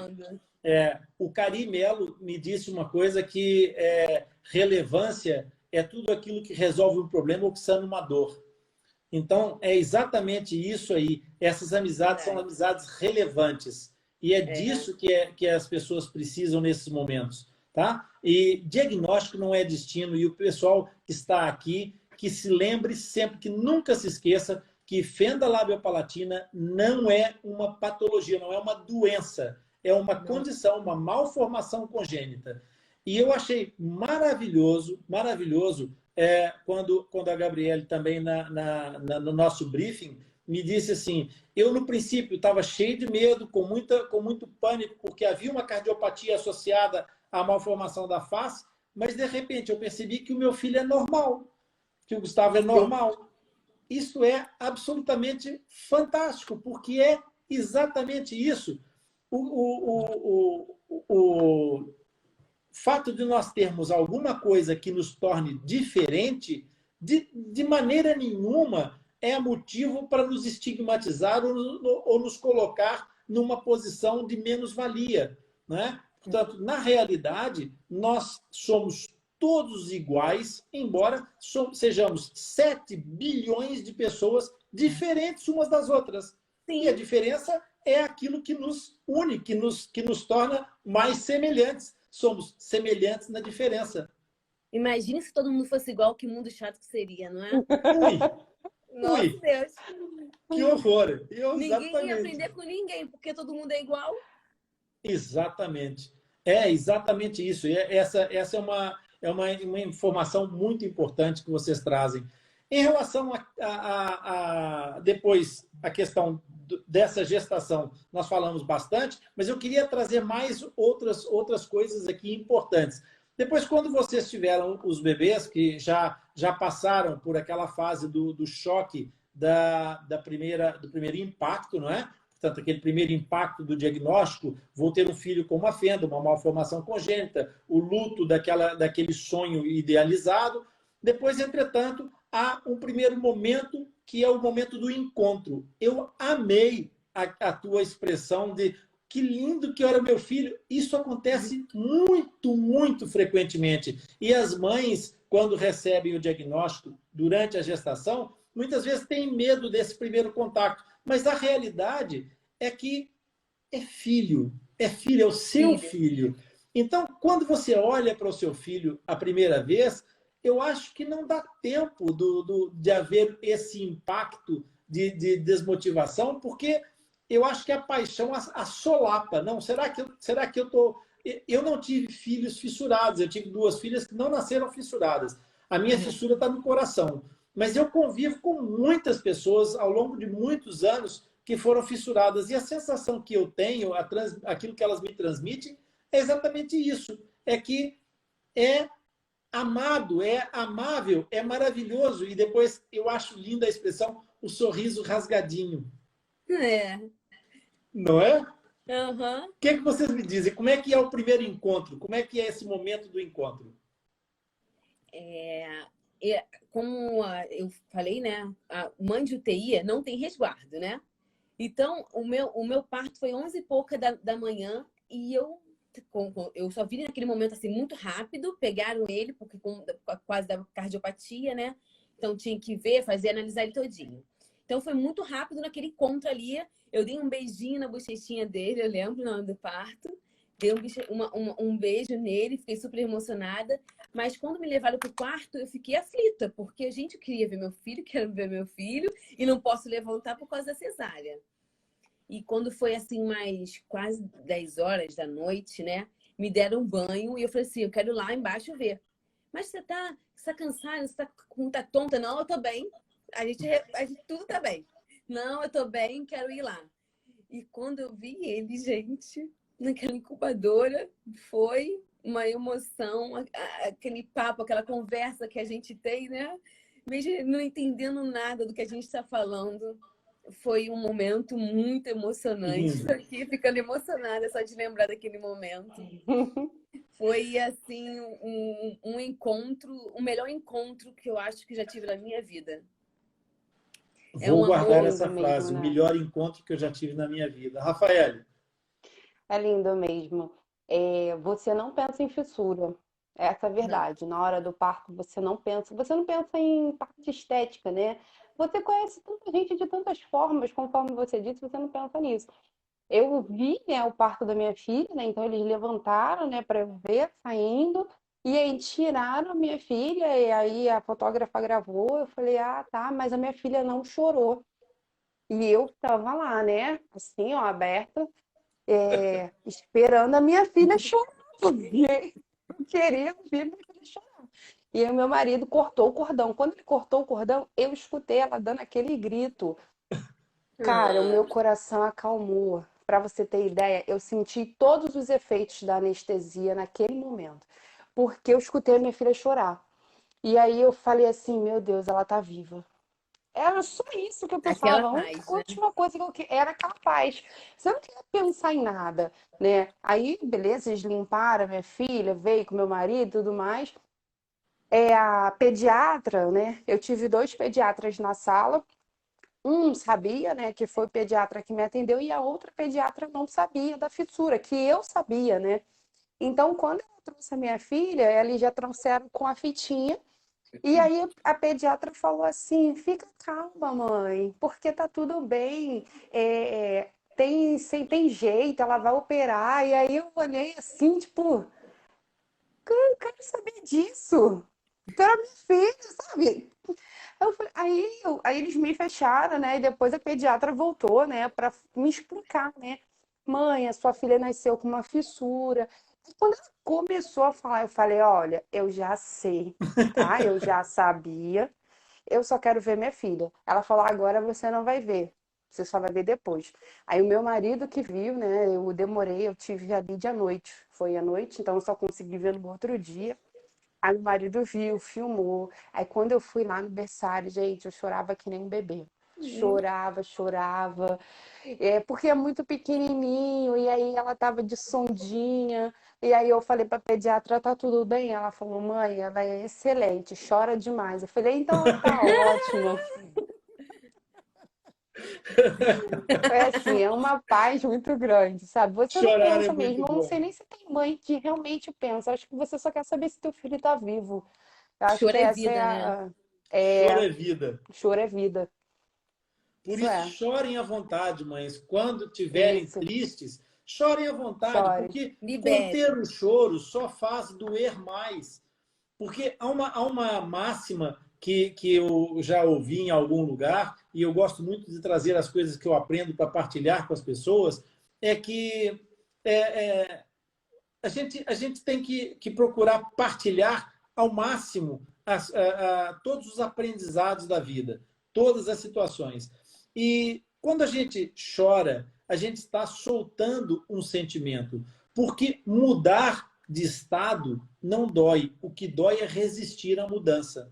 O Cari Melo me disse uma coisa que relevância é tudo aquilo que resolve um problema ou que sana uma dor. Então, é exatamente isso aí. Essas amizades são amizades relevantes. E é disso que as pessoas precisam nesses momentos. Tá? E diagnóstico não é destino. E o pessoal que está aqui, que se lembre sempre, que nunca se esqueça que fenda labiopalatina não é uma patologia, não é uma doença. É uma condição, uma malformação congênita. E eu achei maravilhoso quando a Gabriele também no nosso briefing me disse assim, eu no princípio estava cheio de medo, com muito pânico, porque havia uma cardiopatia associada à malformação da face, mas de repente eu percebi que o meu filho é normal, que o Gustavo é normal. Isso é absolutamente fantástico, porque é exatamente isso. O fato de nós termos alguma coisa que nos torne diferente, de maneira nenhuma é motivo para nos estigmatizar ou nos colocar numa posição de menos-valia. Né? Portanto, na realidade, nós somos todos iguais, embora sejamos 7 bilhões de pessoas diferentes umas das outras. E a Sim. diferença é aquilo que nos une, que nos torna mais semelhantes. Somos semelhantes na diferença. Imagine se todo mundo fosse igual, que mundo chato que seria, não é? Ui, Nossa, ui, Deus. que horror! Ninguém ia Exatamente. aprender com ninguém, porque todo mundo é igual. Exatamente. É exatamente isso. Essa é uma informação muito importante que vocês trazem. Em relação depois a questão dessa gestação, nós falamos bastante, mas eu queria trazer mais outras coisas aqui importantes. Depois, quando vocês tiveram os bebês, que já passaram por aquela fase do choque do primeiro impacto, não é? Portanto, aquele primeiro impacto do diagnóstico, vou ter um filho com uma fenda, uma malformação congênita, o luto daquele sonho idealizado. Depois, entretanto, há um primeiro momento, que é o momento do encontro. Eu amei a tua expressão de que lindo que era meu filho. Isso acontece muito, muito frequentemente. E as mães, quando recebem o diagnóstico durante a gestação, muitas vezes têm medo desse primeiro contato. Mas a realidade é que é filho, é o seu filho. Então, quando você olha para o seu filho a primeira vez, eu acho que não dá tempo de haver esse impacto de desmotivação, porque eu acho que a paixão assolapa. Não, será que eu tô? Eu não tive filhos fissurados, eu tive 2 filhas que não nasceram fissuradas. A minha fissura está no coração. Mas eu convivo com muitas pessoas ao longo de muitos anos que foram fissuradas. E a sensação que eu tenho, aquilo que elas me transmitem, é exatamente isso. É que é amado, é amável, é maravilhoso. E depois eu acho linda a expressão, o sorriso rasgadinho. É. Não é? Uhum. O que é que vocês me dizem? Como é que é o primeiro encontro? Como é que é esse momento do encontro? Como eu falei, né? A mãe de UTI não tem resguardo, né? Então, o meu parto foi 11 e pouca da manhã e eu só vi naquele momento assim muito rápido. Pegaram ele, porque quase da cardiopatia, né? Então tinha que ver, fazer, analisar ele todinho. Então foi muito rápido naquele encontro ali. Eu dei um beijinho na bochechinha dele, eu lembro na hora do parto. Dei um beijo nele, fiquei super emocionada. Mas quando me levaram para o quarto, eu fiquei aflita, porque, gente, eu queria ver meu filho, quero ver meu filho, e não posso levantar por causa da cesárea. E quando foi assim, mais quase 10 horas da noite, né? Me deram um banho e eu falei assim, eu quero ir lá embaixo ver. Mas você tá cansada, tá tonta? Não, eu tô bem. A gente tudo tá bem. Não, eu tô bem, quero ir lá. E quando eu vi ele, gente, naquela incubadora, foi uma emoção, aquele papo, aquela conversa que a gente tem, né? Mesmo não entendendo nada do que a gente está falando. Foi um momento muito emocionante. Lindo. Estou aqui ficando emocionada só de lembrar daquele momento. Foi, assim, um encontro, o melhor encontro que eu acho que já tive na minha vida. É Vou um guardar amor. Lindo essa mesmo, frase, o né? melhor encontro que eu já tive na minha vida. Rafael, É lindo mesmo. Você não pensa em fissura. Essa é a Não. verdade. Na hora do parto, você não pensa em parte estética, né? Você conhece tanta gente de tantas formas, conforme você disse, você não pensa nisso. Eu vi, né, o parto da minha filha, né? Então eles levantaram, né, para eu ver saindo, e aí tiraram a minha filha, e aí a fotógrafa gravou. Eu falei, ah, tá, mas a minha filha não chorou. E eu estava lá, né, assim, ó, aberta, esperando a minha filha chorar, porque eu queria ver minha filha chorar. E aí o meu marido cortou o cordão. Quando ele cortou o cordão, eu escutei ela dando aquele grito. Cara, o Ah, meu coração acalmou. Para você ter ideia, eu senti todos os efeitos da anestesia naquele momento, porque eu escutei a minha filha chorar. E aí eu falei assim, meu Deus, ela tá viva. Era só isso que eu aquela pensava. A paz, né? última coisa que era capaz. Você não queria pensar em nada, né? Aí, beleza, eles limparam a minha filha, veio com meu marido e tudo mais. A pediatra, né? Eu tive 2 pediatras na sala. Um sabia, né, que foi o pediatra que me atendeu, e a outra pediatra não sabia da fissura, que eu sabia, né? Então, quando eu trouxe a minha filha, eles já trouxeram com a fitinha. E aí a pediatra falou assim: fica calma, mãe, porque tá tudo bem. Tem jeito, ela vai operar. E aí eu olhei assim, tipo, eu quero saber disso. Tu era minha filha, sabe? Aí eles me fecharam, né? E depois a pediatra voltou, né, para me explicar, né? Mãe, a sua filha nasceu com uma fissura. E quando ela começou a falar, eu falei: olha, eu já sei, tá? Eu já sabia. Eu só quero ver minha filha. Ela falou: agora você não vai ver. Você só vai ver depois. Aí o meu marido que viu, né? Eu demorei, eu tive ali de à noite. Foi à noite, então eu só consegui ver no outro dia. Aí meu marido viu, filmou. Aí quando eu fui lá no berçário, gente, eu chorava que nem um bebê. Chorava, chorava. Porque é muito pequenininho. E aí ela tava de sondinha. E aí eu falei pra pediatra: tá tudo bem? Ela falou: mãe, ela é excelente, chora demais. Eu falei: então ela tá ótima. Foi assim, é uma paz muito grande, sabe? Você não Chorar é pensa muito mesmo. Eu não sei bom. nem se tem mãe que realmente pensa. Acho que você só quer saber se teu filho tá vivo. Eu acho Choro que é essa é vida, né? a. Choro É, é vida. choro é vida. Por Isso isso, é. chorem à vontade, mães. Quando tiverem Isso. tristes, chorem à vontade, Chore. porque Libere. conter o choro só faz doer mais. Porque há uma máxima que eu já ouvi em algum lugar, e eu gosto muito de trazer as coisas que eu aprendo para partilhar com as pessoas, é que a gente tem que procurar partilhar ao máximo todos os aprendizados da vida, todas as situações. E quando a gente chora, a gente está soltando um sentimento, porque mudar de estado não dói. O que dói é resistir à mudança.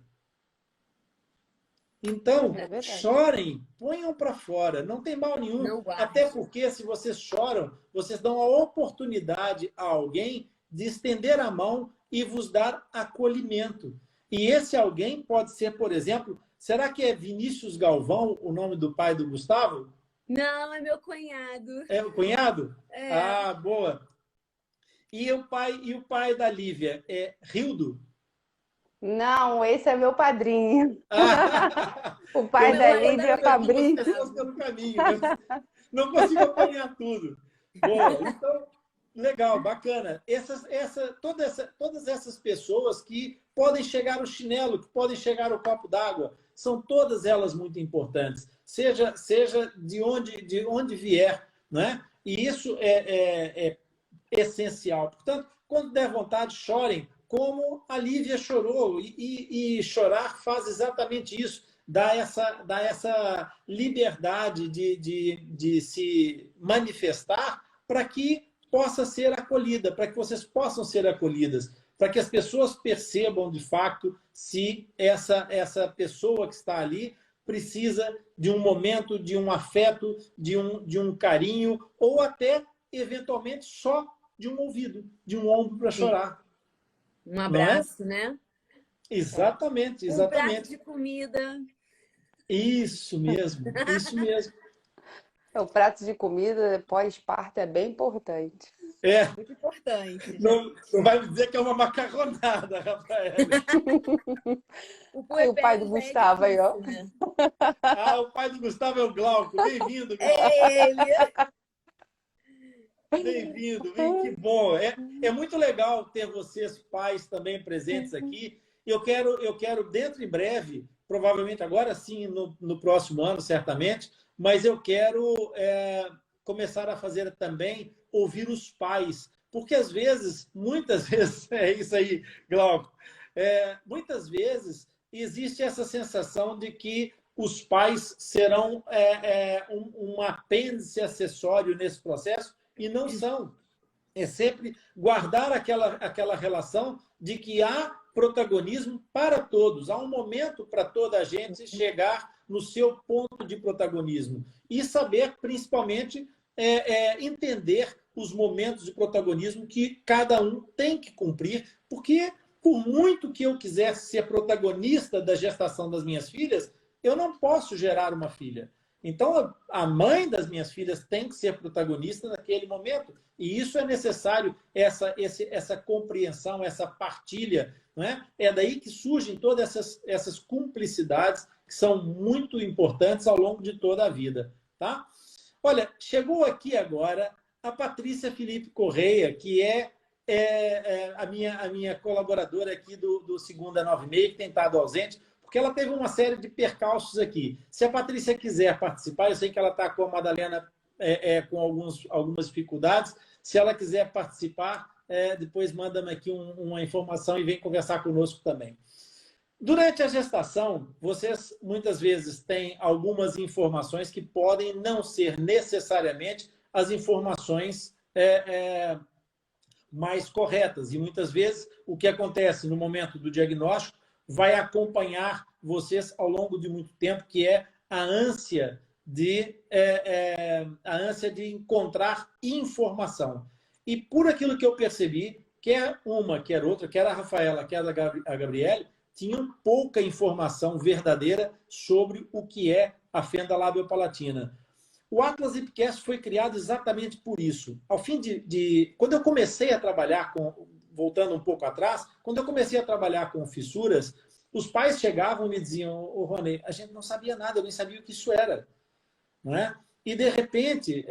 Então, É verdade. chorem, ponham para fora, não tem mal nenhum. Não Até guarde. porque, se vocês choram, vocês dão a oportunidade a alguém de estender a mão e vos dar acolhimento. E esse alguém pode ser, por exemplo, será que é Vinícius Galvão, o nome do pai do Gustavo? Não, é meu cunhado. É o cunhado? É. Ah, boa. E o pai da Lívia é Rildo? Não, esse é meu padrinho. Ah, O eu pai Meu da fui Lívia é colocando algumas Fabrício. pessoas pelo caminho, mas não consigo apanhar tudo. Boa, então, legal, bacana. Todas essas pessoas que podem chegar ao chinelo, que podem chegar ao copo d'água, são todas elas muito importantes, seja de onde vier, né? E isso é essencial. Portanto, quando der vontade, chorem, como a Lívia chorou. E chorar faz exatamente isso, dá essa liberdade de se manifestar para que possa ser acolhida, para que vocês possam ser acolhidas, para que as pessoas percebam de fato se essa pessoa que está ali precisa de um momento, de um afeto, de um carinho, ou até, eventualmente, só de um ouvido, de um ombro para Sim. chorar, Um não é? abraço, né? É. Exatamente, Um prato exatamente. de comida. Isso mesmo, isso mesmo. O prato de comida pós-parto é bem importante. É, Muito importante. não vai me dizer que é uma macarronada, Rafael. O Aí o pai do puerpério já é Gustavo aí, ó. difícil, né? Ah, o pai do Gustavo é o Glauco. Bem-vindo, Glauco. É ele. Bem-vindo, que bom. É muito legal ter vocês, pais, também presentes aqui. Eu quero dentro em breve, provavelmente agora sim, no próximo ano, certamente, mas eu quero começar a fazer também ouvir os pais, porque às vezes, muitas vezes, é isso aí, Glauco, muitas vezes existe essa sensação de que os pais serão um apêndice acessório nesse processo, e não são. É sempre guardar aquela relação de que há protagonismo para todos. Há um momento para toda a gente chegar no seu ponto de protagonismo. E saber, principalmente, entender os momentos de protagonismo que cada um tem que cumprir, porque, por muito que eu quisesse ser protagonista da gestação das minhas filhas, eu não posso gerar uma filha. Então, a mãe das minhas filhas tem que ser protagonista naquele momento. E isso é necessário, essa compreensão, essa partilha. Não é? É daí que surgem todas essas cumplicidades que são muito importantes ao longo de toda a vida. Tá? Olha, chegou aqui agora a Patrícia Felipe Correia, que é a minha colaboradora aqui do Segunda 9:30, que tem estado ausente, porque ela teve uma série de percalços aqui. Se a Patrícia quiser participar, eu sei que ela está com a Madalena com algumas dificuldades. Se ela quiser participar, depois manda-me aqui uma informação e vem conversar conosco também. Durante a gestação, vocês muitas vezes têm algumas informações que podem não ser necessariamente as informações mais corretas. E muitas vezes o que acontece no momento do diagnóstico vai acompanhar vocês ao longo de muito tempo, que é a ânsia de encontrar informação. E por aquilo que eu percebi, quer uma, quer outra, quer a Rafaela, quer a Gabriele, tinham pouca informação verdadeira sobre o que é a fenda labiopalatina. O Atlas Lipcast foi criado exatamente por isso. Ao fim quando eu comecei a trabalhar voltando um pouco atrás, quando eu comecei a trabalhar com fissuras, os pais chegavam e me diziam: "Ô, Rony, a gente não sabia nada, eu nem sabia o que isso era." Não é? E, de repente,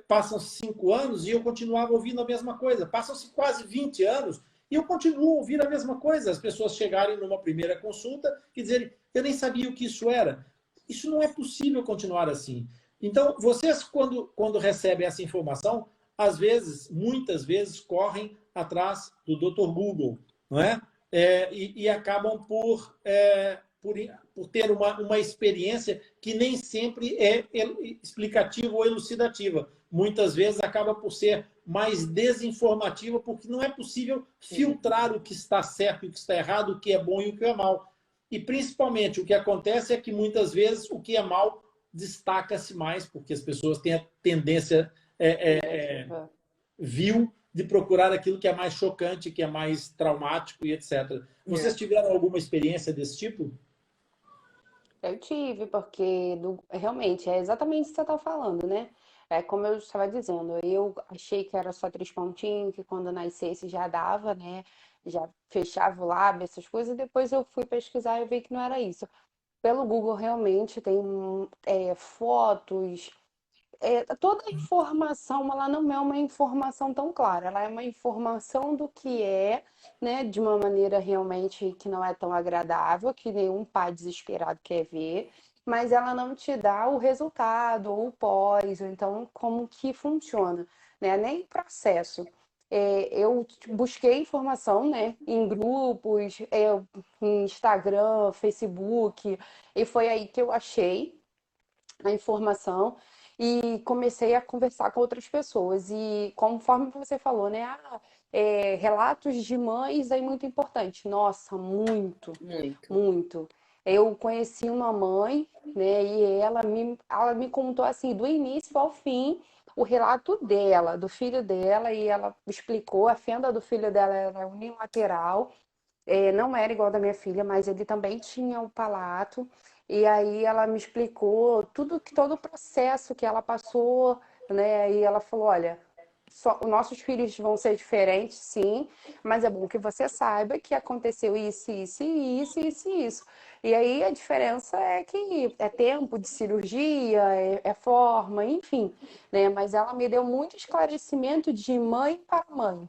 passam-se 5 anos e eu continuava ouvindo a mesma coisa. Passam-se quase 20 anos e eu continuo ouvindo a mesma coisa. As pessoas chegarem numa primeira consulta e dizerem: "Eu nem sabia o que isso era." Isso não é possível continuar assim. Então, vocês, quando recebem essa informação, às vezes, muitas vezes, correm atrás do Dr. Google, não é? E acabam por ter uma experiência que nem sempre é explicativa ou elucidativa. Muitas vezes acaba por ser mais desinformativa, porque não é possível filtrar o que está certo e o que está errado, o que é bom e o que é mal. E, principalmente, o que acontece é que, muitas vezes, o que é mal destaca-se mais, porque as pessoas têm a tendência vil de procurar aquilo que é mais chocante, que é mais traumático e etc. Vocês tiveram alguma experiência desse tipo? Eu tive, porque realmente é exatamente isso que você está falando, né? É como eu estava dizendo, eu achei que era só 3 pontinhos, que quando nascesse já dava, né? Já fechava o lábio, essas coisas, e depois eu fui pesquisar e vi que não era isso. Pelo Google realmente tem fotos, toda a informação, ela não é uma informação tão clara, ela é uma informação do que é, né, de uma maneira realmente que não é tão agradável, que nenhum pai desesperado quer ver, mas ela não te dá o resultado, ou o pós, ou então como que funciona, né, nem o processo. Eu busquei informação, né, em grupos, em Instagram, Facebook, e foi aí que eu achei a informação e comecei a conversar com outras pessoas. E conforme você falou, né? Relatos de mães é muito importante. Nossa, muito, Muito. muito. Eu conheci uma mãe, né? E ela me contou assim, do início ao fim, o relato dela, do filho dela, e ela explicou, a fenda do filho dela era unilateral, não era igual da minha filha, mas ele também tinha o palato. E aí ela me explicou todo o processo que ela passou, né? E ela falou: olha, os nossos filhos vão ser diferentes, sim, mas é bom que você saiba que aconteceu isso, isso, isso, isso, isso. E aí a diferença é que é tempo de cirurgia, é forma, enfim, né? Mas ela me deu muito esclarecimento de mãe para mãe,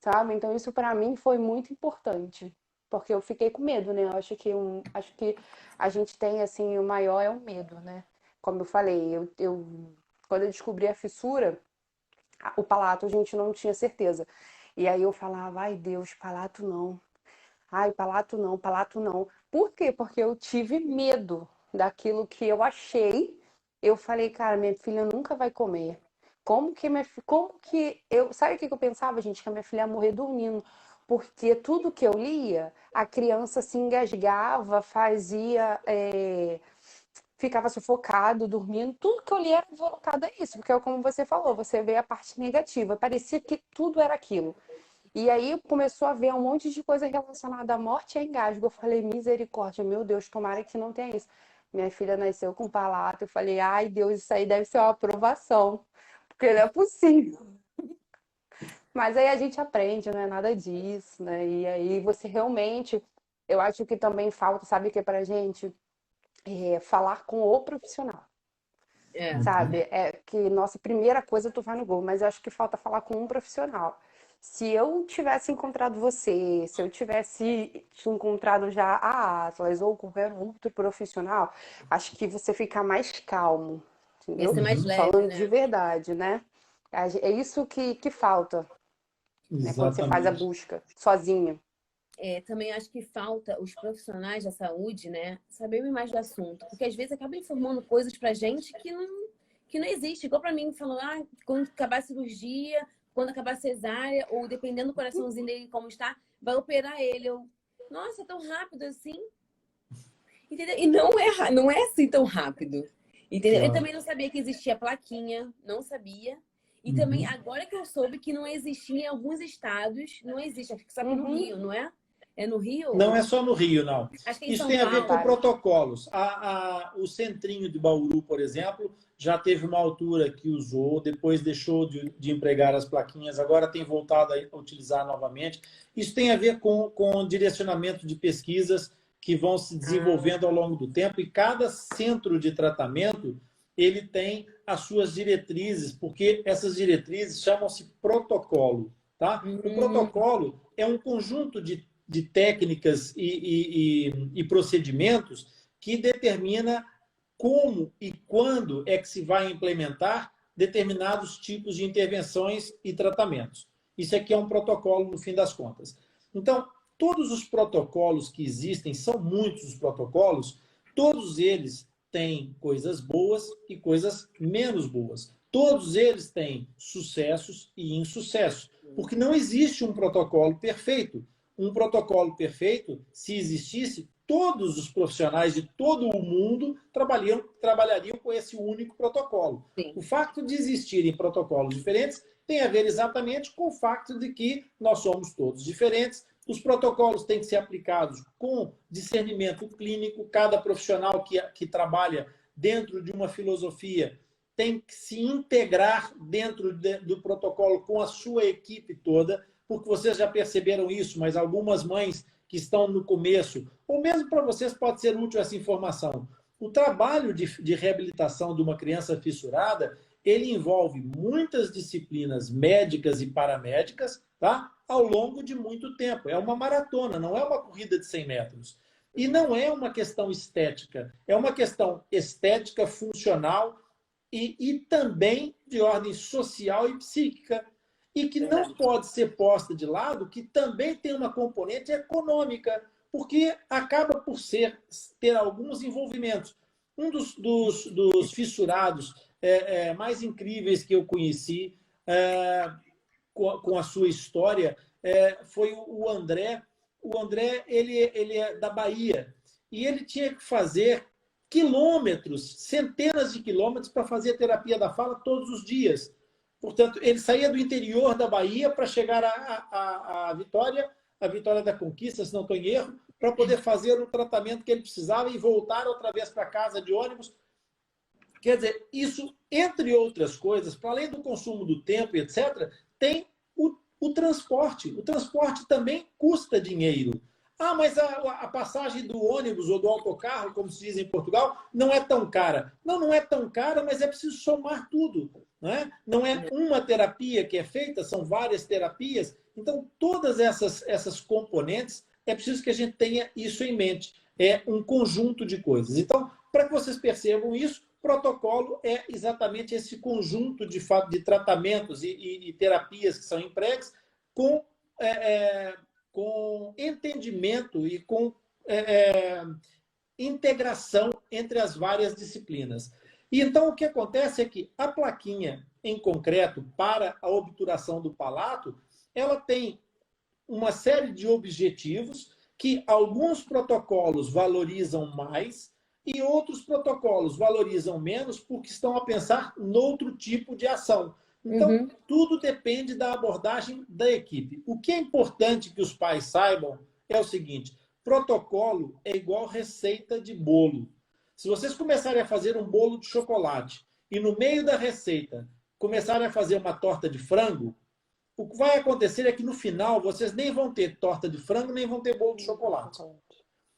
sabe? Então isso para mim foi muito importante, porque eu fiquei com medo, né? Eu acho que a gente tem assim, o maior é o medo, né? Como eu falei, quando eu descobri a fissura, o palato a gente não tinha certeza. E aí eu falava: ai Deus, palato não. Ai, palato não, palato não. Por quê? Porque eu tive medo daquilo que eu achei. Eu falei: cara, minha filha nunca vai comer. Como que eu, sabe o que eu pensava, gente? Que a minha filha ia morrer dormindo. Porque tudo que eu lia, a criança se engasgava, ficava sufocado, dormindo. Tudo que eu li era voltado a isso, porque é como você falou, você vê a parte negativa. Parecia que tudo era aquilo. E aí começou a ver um monte de coisa relacionada à morte e a engasgo. Eu falei: misericórdia, meu Deus, tomara que não tenha isso. Minha filha nasceu com palato. Eu falei, ai, Deus, isso aí deve ser uma aprovação, porque não é possível. Mas aí a gente aprende, não é nada disso, né? E aí você realmente, eu acho que também falta, sabe o que pra gente? Falar com o profissional, É. sabe? É que, nossa, primeira coisa tu vai no Google, mas eu acho que falta falar com um profissional. Se eu tivesse encontrado você, se eu tivesse te encontrado já a Atlas ou qualquer outro profissional, acho que você fica mais calmo, Ia entendeu? ser mais leve, Falando de né? verdade, né? É isso que falta, né? Quando você faz a Exatamente. busca sozinho. Também acho que falta os profissionais da saúde, né, saberem mais do assunto, porque às vezes acabam informando coisas pra gente que não existe. Igual pra mim, falou, quando acabar a cirurgia, quando acabar a cesárea, ou dependendo do coraçãozinho dele como está, vai operar ele. Eu, nossa, é tão rápido assim? Entendeu? E não é assim tão rápido. Entendeu? Eu Claro. também não sabia que existia plaquinha, não sabia. E também, Uhum. agora que eu soube que não existia em alguns estados, não existe, acho que só que no Uhum. Rio, não é? É no Rio? Não é só no Rio, não. Acho que é em Isso São tem a ver Tem com Paulo. vários. protocolos. O Centrinho de Bauru, por exemplo, já teve uma altura que usou, depois deixou de empregar as plaquinhas, agora tem voltado a utilizar novamente. Isso tem a ver com direcionamento de pesquisas que vão se desenvolvendo ao longo do tempo, e cada centro de tratamento ele tem as suas diretrizes, porque essas diretrizes chamam-se protocolo. Tá? O Hum, protocolo é um conjunto de técnicas e procedimentos que determina como e quando é que se vai implementar determinados tipos de intervenções e tratamentos. Isso aqui é um protocolo, no fim das contas. Então, todos os protocolos que existem, são muitos os protocolos, todos eles têm coisas boas e coisas menos boas. Todos eles têm sucessos e insucessos, porque não existe um protocolo perfeito. Um protocolo perfeito, se existisse, todos os profissionais de todo o mundo trabalhariam com esse único protocolo. sim. O fato de existirem protocolos diferentes tem a ver exatamente com o fato de que nós somos todos diferentes. Os protocolos têm que ser aplicados com discernimento clínico. Cada profissional que trabalha dentro de uma filosofia tem que se integrar dentro do protocolo com a sua equipe toda, porque vocês já perceberam isso, mas algumas mães que estão no começo, ou mesmo para vocês pode ser útil essa informação. O trabalho de reabilitação de uma criança fissurada, ele envolve muitas disciplinas médicas e paramédicas, tá? Ao longo de muito tempo. É uma maratona, não é uma corrida de 100 metros. E não é uma questão estética, é uma questão estética, funcional e também de ordem social e psíquica, e que não Verdade. pode ser posta de lado, que também tem uma componente econômica, porque acaba por ter alguns envolvimentos. Um dos fissurados mais incríveis que eu conheci com a sua história foi o André. O André, ele é da Bahia, e ele tinha que fazer quilômetros, centenas de quilômetros, para fazer terapia da fala todos os dias. Portanto, ele saía do interior da Bahia para chegar à Vitória, a Vitória da Conquista, se não estou em erro, para poder fazer o tratamento que ele precisava e voltar outra vez para casa de ônibus. Quer dizer, isso, entre outras coisas, para além do consumo do tempo e etc., tem o transporte. O transporte também custa dinheiro. Ah, mas a passagem do ônibus ou do autocarro, como se diz em Portugal, não é tão cara. Não, não é tão cara, mas é preciso somar tudo. Não é uma terapia que é feita, são várias terapias. Então, todas essas componentes, é preciso que a gente tenha isso em mente. É um conjunto de coisas. Então, para que vocês percebam isso, protocolo é exatamente esse conjunto de tratamentos e terapias que são empregues com entendimento e com integração entre as várias disciplinas. E então o que acontece é que a plaquinha, em concreto, para a obturação do palato, ela tem uma série de objetivos que alguns protocolos valorizam mais e outros protocolos valorizam menos, porque estão a pensar noutro tipo de ação. Então, tudo depende da abordagem da equipe. O que é importante que os pais saibam é o seguinte: protocolo é igual receita de bolo. Se vocês começarem a fazer um bolo de chocolate e no meio da receita começarem a fazer uma torta de frango, o que vai acontecer é que no final vocês nem vão ter torta de frango, nem vão ter bolo de chocolate.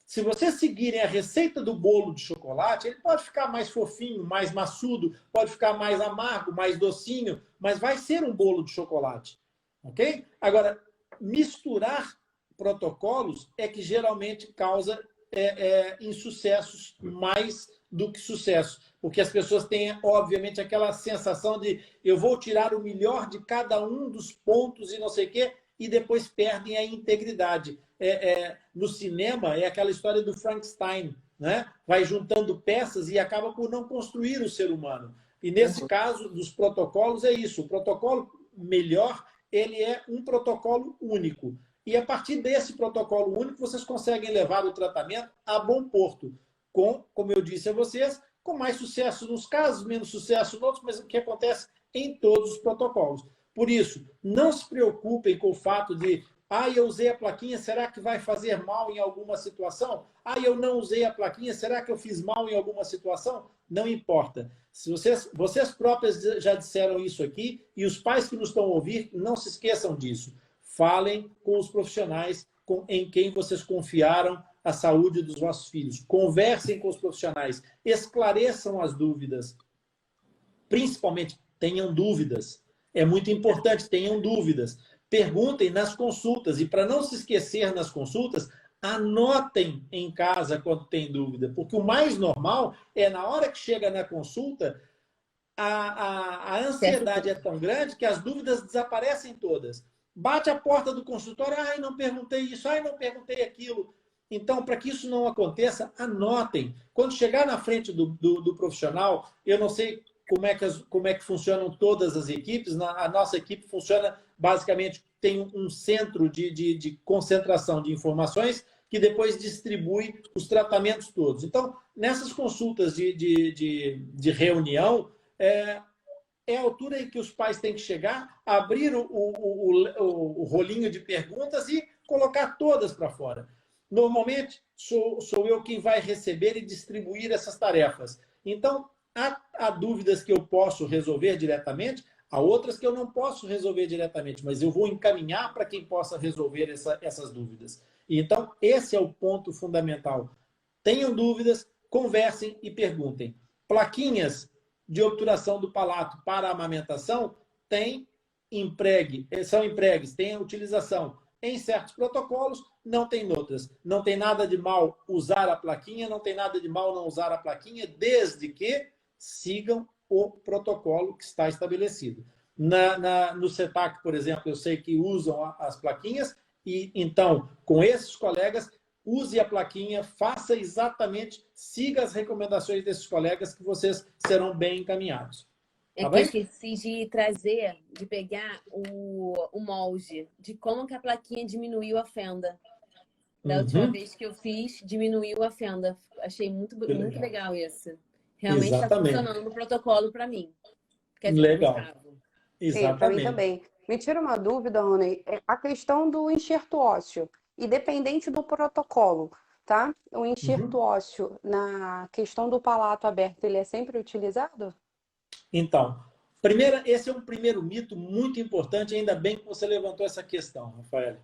Se vocês seguirem a receita do bolo de chocolate, ele pode ficar mais fofinho, mais maçudo, pode ficar mais amargo, mais docinho, mas vai ser um bolo de chocolate. Ok? Agora, misturar protocolos é que geralmente causa insucessos mais do que sucesso. Porque as pessoas têm, obviamente, aquela sensação de eu vou tirar o melhor de cada um dos pontos e não sei o quê, e depois perdem a integridade. No cinema, é aquela história do Frankenstein, né? Vai juntando peças e acaba por não construir o ser humano. E nesse caso dos protocolos é isso. O protocolo melhor, ele é um protocolo único. E a partir desse protocolo único, vocês conseguem levar o tratamento a bom porto. Como eu disse a vocês, com mais sucesso nos casos, menos sucesso nos outros, mas o que acontece em todos os protocolos. Por isso, não se preocupem com o fato de eu usei a plaquinha, será que vai fazer mal em alguma situação? Eu não usei a plaquinha, será que eu fiz mal em alguma situação? Não importa. Se vocês próprias já disseram isso aqui, e os pais que nos estão ouvindo, não se esqueçam disso. Falem com os profissionais em quem vocês confiaram a saúde dos vossos filhos. Conversem com os profissionais, esclareçam as dúvidas. Principalmente, tenham dúvidas. É muito importante, tenham dúvidas. Perguntem nas consultas. E para não se esquecer nas consultas, anotem em casa quando tem dúvida. Porque o mais normal é, na hora que chega na consulta, a ansiedade é tão grande que as dúvidas desaparecem todas. Bate a porta do consultório, não perguntei isso, não perguntei aquilo. Então, para que isso não aconteça, anotem. Quando chegar na frente do profissional, eu não sei como é que funcionam todas as equipes. A nossa equipe funciona basicamente, tem um centro de concentração de informações que depois distribui os tratamentos todos. Então, nessas consultas de reunião, é a altura em que os pais têm que chegar, abrir o rolinho de perguntas e colocar todas para fora. Normalmente, sou eu quem vai receber e distribuir essas tarefas. Então, há dúvidas que eu posso resolver diretamente, há outras que eu não posso resolver diretamente, mas eu vou encaminhar para quem possa resolver essas dúvidas. Então, esse é o ponto fundamental. Tenham dúvidas, conversem e perguntem. Plaquinhas de obturação do palato para a amamentação são empregues, têm utilização em certos protocolos, não tem outras. Não tem nada de mal usar a plaquinha, não tem nada de mal não usar a plaquinha, desde que sigam o protocolo que está estabelecido. No CETAC, por exemplo, eu sei que usam as plaquinhas, e então, com esses colegas, use a plaquinha, faça exatamente, siga as recomendações desses colegas que vocês serão bem encaminhados. É que eu esqueci de pegar o molde, de como que a plaquinha diminuiu a fenda. Da última vez que eu fiz, diminuiu a fenda. Achei muito legal isso. Realmente está funcionando no protocolo para mim. Legal. Exatamente. Para mim também. Me tira uma dúvida, Rony. A questão do enxerto ósseo, independente do protocolo, tá? O enxerto ósseo, na questão do palato aberto, ele é sempre utilizado? Então, esse é um primeiro mito muito importante, ainda bem que você levantou essa questão, Rafael.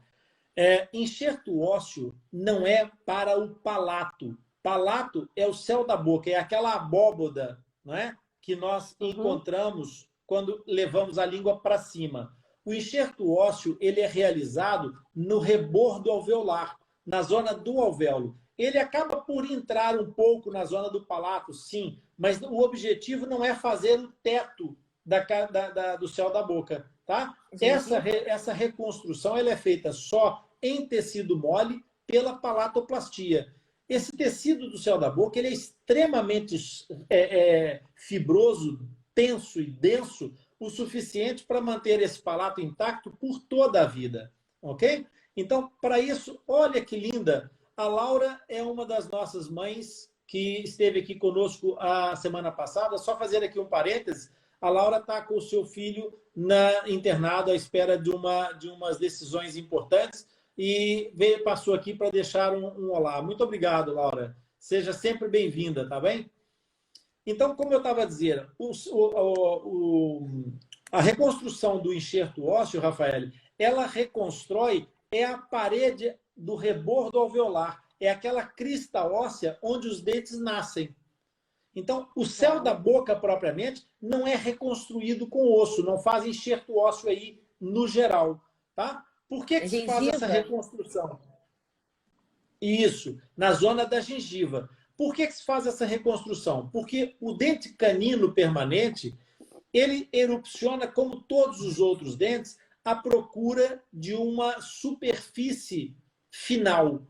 Enxerto ósseo não é para o palato. Palato é o céu da boca, é aquela abóboda, não é? Que nós encontramos quando levamos a língua para cima. O enxerto ósseo ele é realizado no rebordo alveolar, na zona do alvéolo. Ele acaba por entrar um pouco na zona do palato, sim, mas o objetivo não é fazer o teto do céu da boca, tá? Essa reconstrução ela é feita só em tecido mole pela palatoplastia. Esse tecido do céu da boca ele é extremamente fibroso, tenso e denso, o suficiente para manter esse palato intacto por toda a vida, ok? Então, para isso, olha que linda! A Laura é uma das nossas mães que esteve aqui conosco a semana passada. Só fazer aqui um parênteses, a Laura está com o seu filho internado à espera de umas decisões importantes e passou aqui para deixar um olá. Muito obrigado, Laura. Seja sempre bem-vinda, tá bem? Então, como eu estava dizendo, a reconstrução do enxerto ósseo, Rafael, ela reconstrói a parede do rebordo alveolar. É aquela crista óssea onde os dentes nascem. Então, o céu da boca, propriamente, não é reconstruído com osso. Não faz enxerto ósseo aí, no geral. Tá? Por que se faz essa reconstrução? Isso, na zona da gengiva. Por que se faz essa reconstrução? Porque o dente canino permanente, ele erupciona, como todos os outros dentes, à procura de uma superfície final.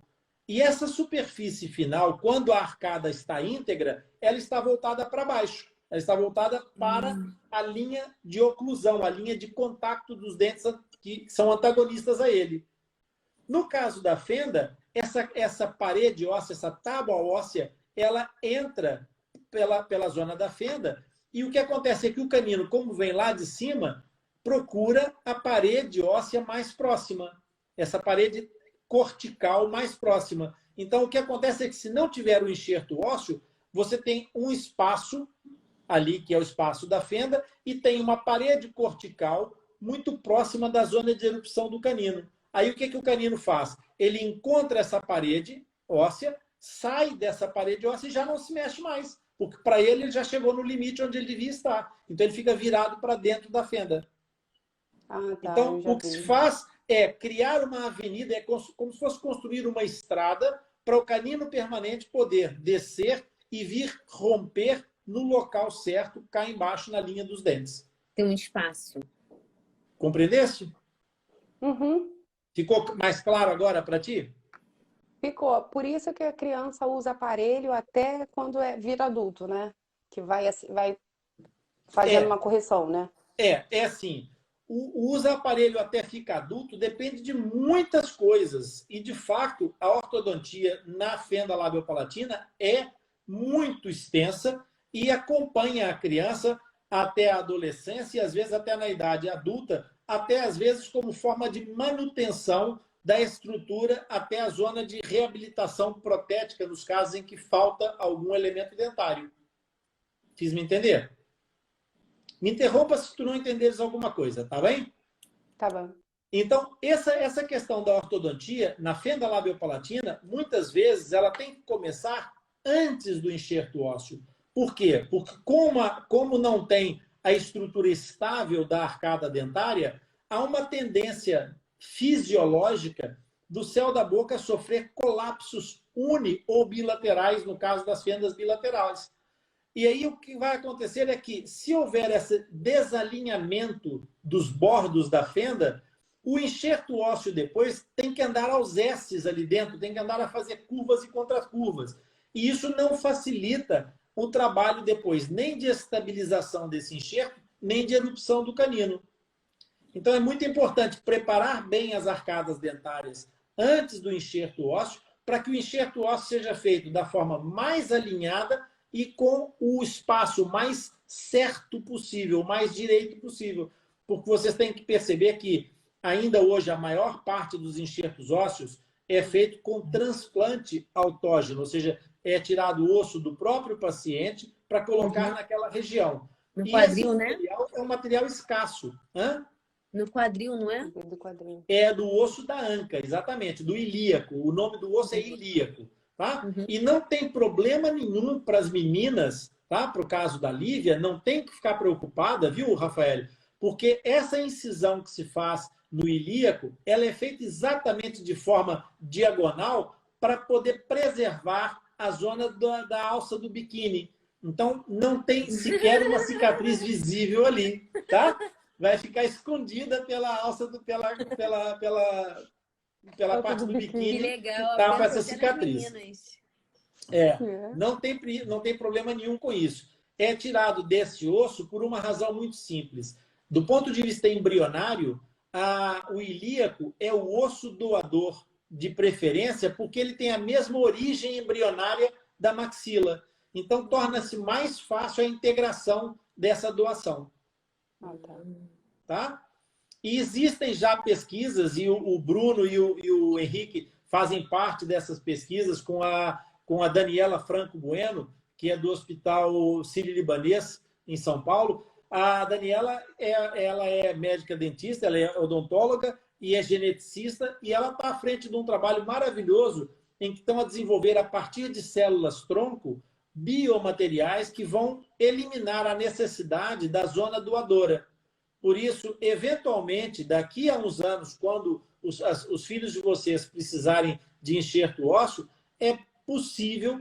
E essa superfície final, quando a arcada está íntegra, ela está voltada para baixo. Ela está voltada para a linha de oclusão, a linha de contato dos dentes que são antagonistas a ele. No caso da fenda, essa parede óssea, essa tábua óssea, ela entra pela zona da fenda e o que acontece é que o canino, como vem lá de cima, procura a parede óssea mais próxima, essa parede cortical mais próxima. Então, o que acontece é que se não tiver o enxerto ósseo, você tem um espaço ali, que é o espaço da fenda, e tem uma parede cortical muito próxima da zona de erupção do canino. Aí o que o canino faz? Ele encontra essa parede óssea, sai dessa parede óssea e já não se mexe mais. Porque para ele já chegou no limite onde ele devia estar. Então ele fica virado para dentro da fenda. Ah, tá, então o que se faz é criar uma avenida, é como se fosse construir uma estrada para o canino permanente poder descer e vir romper no local certo, cá embaixo na linha dos dentes. Tem um espaço. Compreendeste? Uhum. Ficou mais claro agora para ti? Ficou. Por isso que a criança usa aparelho até quando vira adulto, né? Que vai fazendo uma correção, né? É assim. O uso aparelho até ficar adulto depende de muitas coisas. E, de fato, a ortodontia na fenda labiopalatina é muito extensa e acompanha a criança até a adolescência e, às vezes, até na idade adulta, até, às vezes, como forma de manutenção da estrutura até a zona de reabilitação protética, nos casos em que falta algum elemento dentário. Fiz me entender? Me interrompa se tu não entenderes alguma coisa, tá bem? Tá bom. Então, essa questão da ortodontia, na fenda labiopalatina, muitas vezes ela tem que começar antes do enxerto ósseo. Por quê? Porque como não tem a estrutura estável da arcada dentária, há uma tendência fisiológica do céu da boca a sofrer colapsos uni ou bilaterais, no caso das fendas bilaterais. E aí o que vai acontecer é que, se houver esse desalinhamento dos bordos da fenda, o enxerto ósseo depois tem que andar aos S's ali dentro, tem que andar a fazer curvas e contracurvas. E isso não facilita o trabalho depois, nem de estabilização desse enxerto, nem de erupção do canino. Então é muito importante preparar bem as arcadas dentárias antes do enxerto ósseo, para que o enxerto ósseo seja feito da forma mais alinhada e com o espaço mais certo possível, mais direito possível. Porque vocês têm que perceber que, ainda hoje, a maior parte dos enxertos ósseos é feito com transplante autógeno, ou seja, é tirado o osso do próprio paciente para colocar naquela região. No e quadril, esse né? material é um material escasso. No quadril, não é? Do quadrinho. É do osso da anca, exatamente, do ilíaco. O nome do osso é ilíaco. Tá? E não tem problema nenhum para as meninas, tá? Para o caso da Lívia, não tem que ficar preocupada, viu, Rafael? Porque essa incisão que se faz no ilíaco, ela é feita exatamente de forma diagonal para poder preservar a zona da alça do biquíni. Então, não tem sequer uma cicatriz visível ali, tá? Vai ficar escondida pela alça, pela parte do biquíni que legal, que tapa essa cicatriz. Não tem problema nenhum com isso. É tirado desse osso por uma razão muito simples. Do ponto de vista embrionário, o ilíaco é o osso doador de preferência porque ele tem a mesma origem embrionária da maxila. Então, torna-se mais fácil a integração dessa doação. Tá? E existem já pesquisas, e o Bruno e o Henrique fazem parte dessas pesquisas com a com a Daniela Franco Bueno, que é do Hospital Sírio-Libanês, em São Paulo. A Daniela ela é médica dentista, ela é odontóloga e é geneticista, e ela está à frente de um trabalho maravilhoso em que estão a desenvolver, a partir de células-tronco, biomateriais que vão eliminar a necessidade da zona doadora. Por isso, eventualmente, daqui a uns anos, quando os filhos de vocês precisarem de enxerto ósseo, é possível,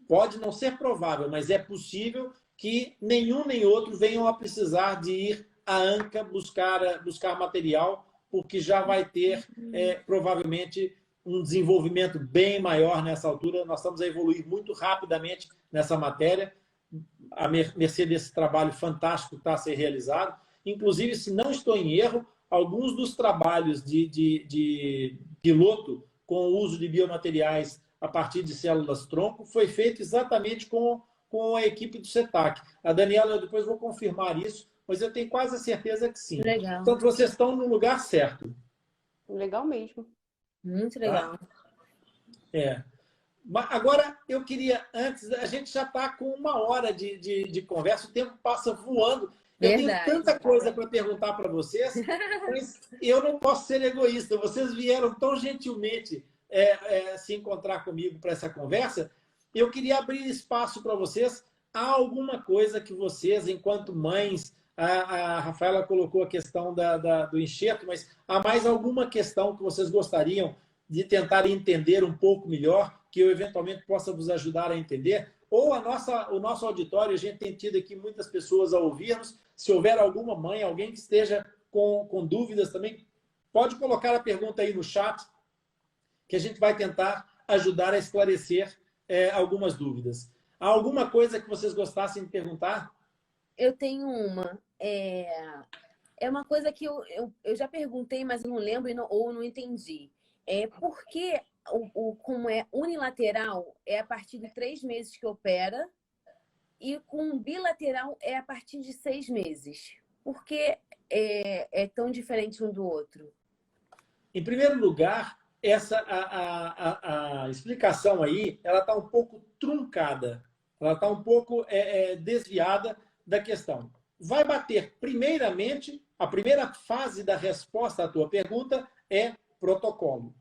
pode não ser provável, mas é possível que nenhum nem outro venham a precisar de ir à ANCA buscar material, porque já vai ter, provavelmente, um desenvolvimento bem maior nessa altura. Nós estamos a evoluir muito rapidamente nessa matéria, a mercê desse trabalho fantástico que está a ser realizado. Inclusive, se não estou em erro, alguns dos trabalhos de piloto com o uso de biomateriais a partir de células-tronco foi feito exatamente com a equipe do CETAC. A Daniela, eu depois vou confirmar isso, mas eu tenho quase a certeza que sim. Legal. Então, vocês estão no lugar certo. Legal mesmo. Muito legal. Tá? Agora, eu queria, antes, a gente já está com 1 hora de conversa, o tempo passa voando. Eu tenho tanta coisa para perguntar para vocês, mas eu não posso ser egoísta. Vocês vieram tão gentilmente se encontrar comigo para essa conversa. Eu queria abrir espaço para vocês. Há alguma coisa que vocês, enquanto mães, a Rafaela colocou a questão do enxerto, mas há mais alguma questão que vocês gostariam de tentar entender um pouco melhor, que eu eventualmente possa vos ajudar a entender? Ou o nosso auditório, a gente tem tido aqui muitas pessoas a ouvir-nos. Se houver alguma mãe, alguém que esteja com dúvidas também, pode colocar a pergunta aí no chat, que a gente vai tentar ajudar a esclarecer algumas dúvidas. Há alguma coisa que vocês gostassem de perguntar? Eu tenho uma. É uma coisa que eu já perguntei, mas eu não lembro ou não entendi. Por que como é unilateral é a partir de 3 meses que opera e com bilateral é a partir de 6 meses? Por que é tão diferente um do outro? Em primeiro lugar, a explicação aí, ela está um pouco truncada, ela está um pouco desviada da questão. Vai bater, primeiramente, a primeira fase da resposta à tua pergunta é protocolo.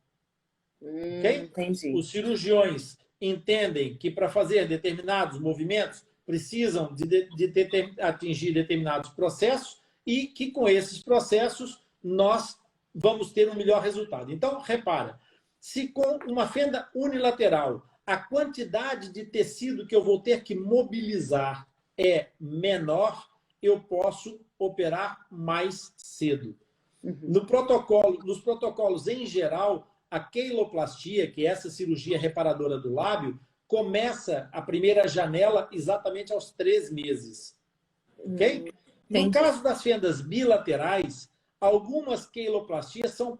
Okay? Entendi. Os cirurgiões entendem que para fazer determinados movimentos precisam de atingir determinados processos e que com esses processos nós vamos ter um melhor resultado. Então, repara, se com uma fenda unilateral a quantidade de tecido que eu vou ter que mobilizar é menor, eu posso operar mais cedo. Nos protocolos em geral, a queiloplastia, que é essa cirurgia reparadora do lábio, começa a primeira janela exatamente aos 3 meses. Ok? No caso das fendas bilaterais, algumas queiloplastias são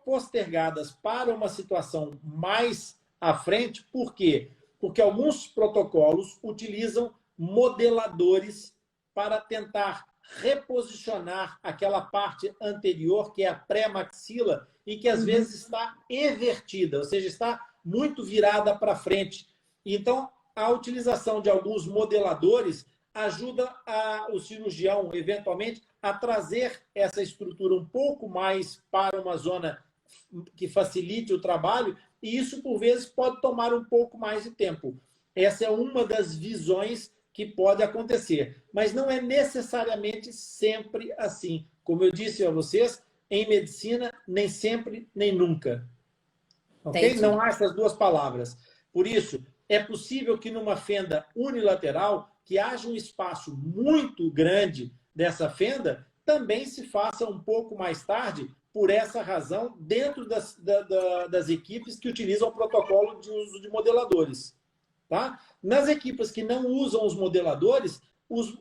postergadas para uma situação mais à frente. Por quê? Porque alguns protocolos utilizam modeladores para tentar reposicionar aquela parte anterior, que é a pré-maxila, e que às vezes está invertida, ou seja, está muito virada para frente. Então, a utilização de alguns modeladores ajuda o cirurgião, eventualmente, a trazer essa estrutura um pouco mais para uma zona que facilite o trabalho, e isso, por vezes, pode tomar um pouco mais de tempo. Essa é uma das visões que pode acontecer, mas não é necessariamente sempre assim. Como eu disse a vocês, em medicina, nem sempre, nem nunca. Ok? Não há essas duas palavras. Por isso, é possível que numa fenda unilateral, que haja um espaço muito grande dessa fenda, também se faça um pouco mais tarde, por essa razão, dentro das equipes que utilizam o protocolo de uso de modeladores. Tá? Nas equipes que não usam os modeladores,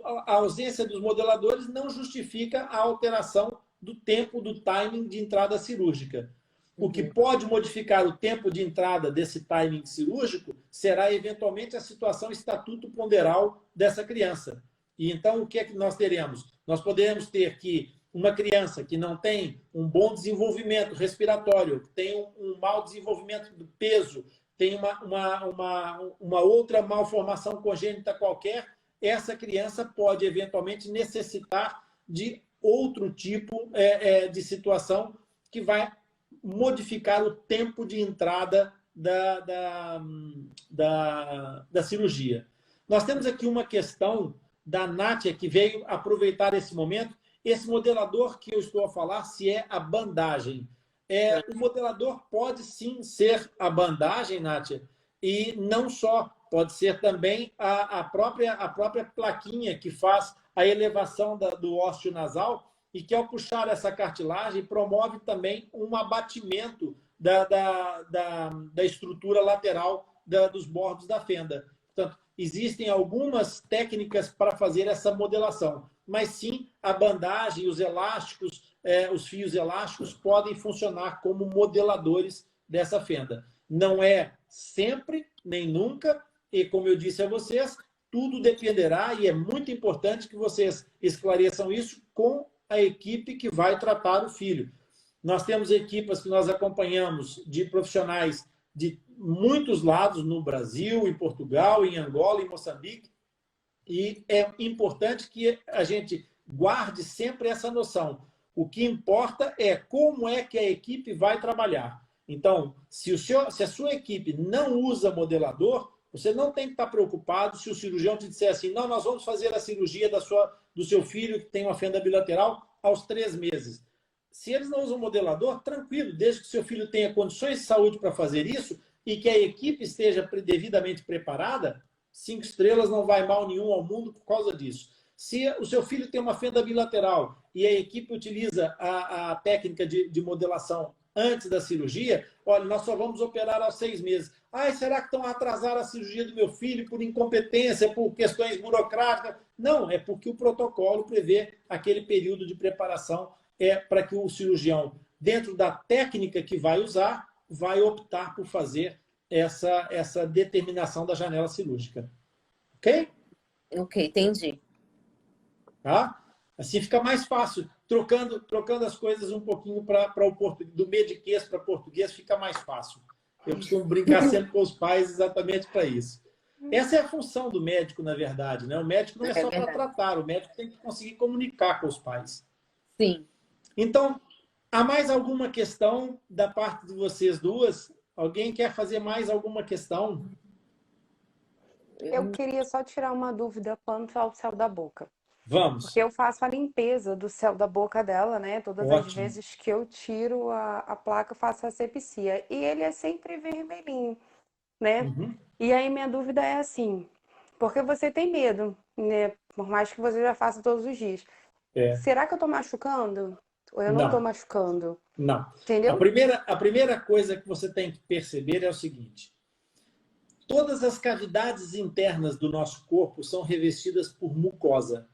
a ausência dos modeladores não justifica a alteração do tempo, do timing de entrada cirúrgica. O que pode modificar o tempo de entrada desse timing cirúrgico será, eventualmente, a situação estatuto-ponderal dessa criança. E então, o que é que nós teremos? Nós poderemos ter que uma criança que não tem um bom desenvolvimento respiratório, que tem um mau desenvolvimento do peso, tem uma outra malformação congênita qualquer, essa criança pode eventualmente necessitar de outro tipo de situação que vai modificar o tempo de entrada da cirurgia. Nós temos aqui uma questão da Nátia, que veio aproveitar esse momento. Esse modelador que eu estou a falar, se é a bandagem. O modelador pode sim ser a bandagem, Nátia, e não só, pode ser também a própria plaquinha que faz a elevação do ósseo nasal e que, ao puxar essa cartilagem, promove também um abatimento da estrutura lateral dos bordos da fenda. Portanto, existem algumas técnicas para fazer essa modelação, mas sim, a bandagem e os elásticos, os fios elásticos podem funcionar como modeladores dessa fenda. Não é sempre, nem nunca, e como eu disse a vocês, tudo dependerá, e é muito importante que vocês esclareçam isso com a equipe que vai tratar o filho. Nós temos equipes que nós acompanhamos de profissionais de muitos lados no Brasil, em Portugal, em Angola, em Moçambique, e é importante que a gente guarde sempre essa noção. O que importa é como é que a equipe vai trabalhar. Então, se a sua equipe não usa modelador, você não tem que estar preocupado se o cirurgião te disser assim, não, nós vamos fazer a cirurgia do seu filho que tem uma fenda bilateral aos 3 meses. Se eles não usam modelador, tranquilo, desde que seu filho tenha condições de saúde para fazer isso e que a equipe esteja devidamente preparada, 5 estrelas, não vai mal nenhum ao mundo por causa disso. Se o seu filho tem uma fenda bilateral e a equipe utiliza a técnica de modelação antes da cirurgia, olha, nós só vamos operar aos 6 meses. Será que estão a atrasar a cirurgia do meu filho por incompetência, por questões burocráticas? Não, é porque o protocolo prevê aquele período de preparação para que o cirurgião, dentro da técnica que vai usar, vai optar por fazer essa determinação da janela cirúrgica. Ok? Ok, entendi. Tá? Assim fica mais fácil. Trocando as coisas um pouquinho do mediquês para português, fica mais fácil. Eu costumo brincar sempre com os pais exatamente para isso. Essa é a função do médico, na verdade, né? O médico não é só para tratar, o médico tem que conseguir comunicar com os pais. Sim. Então, há mais alguma questão da parte de vocês duas? Alguém quer fazer mais alguma questão? Eu queria só tirar uma dúvida quanto ao céu da boca. Vamos. Porque eu faço a limpeza do céu da boca dela, né? Todas as vezes que eu tiro a placa, eu faço a asepsia. E ele é sempre vermelhinho, né? Uhum. E aí minha dúvida é assim, porque você tem medo, né? Por mais que você já faça todos os dias. Será que eu tô machucando? Ou eu não tô machucando? Não. Entendeu? A primeira coisa que você tem que perceber é o seguinte. Todas as cavidades internas do nosso corpo são revestidas por mucosa.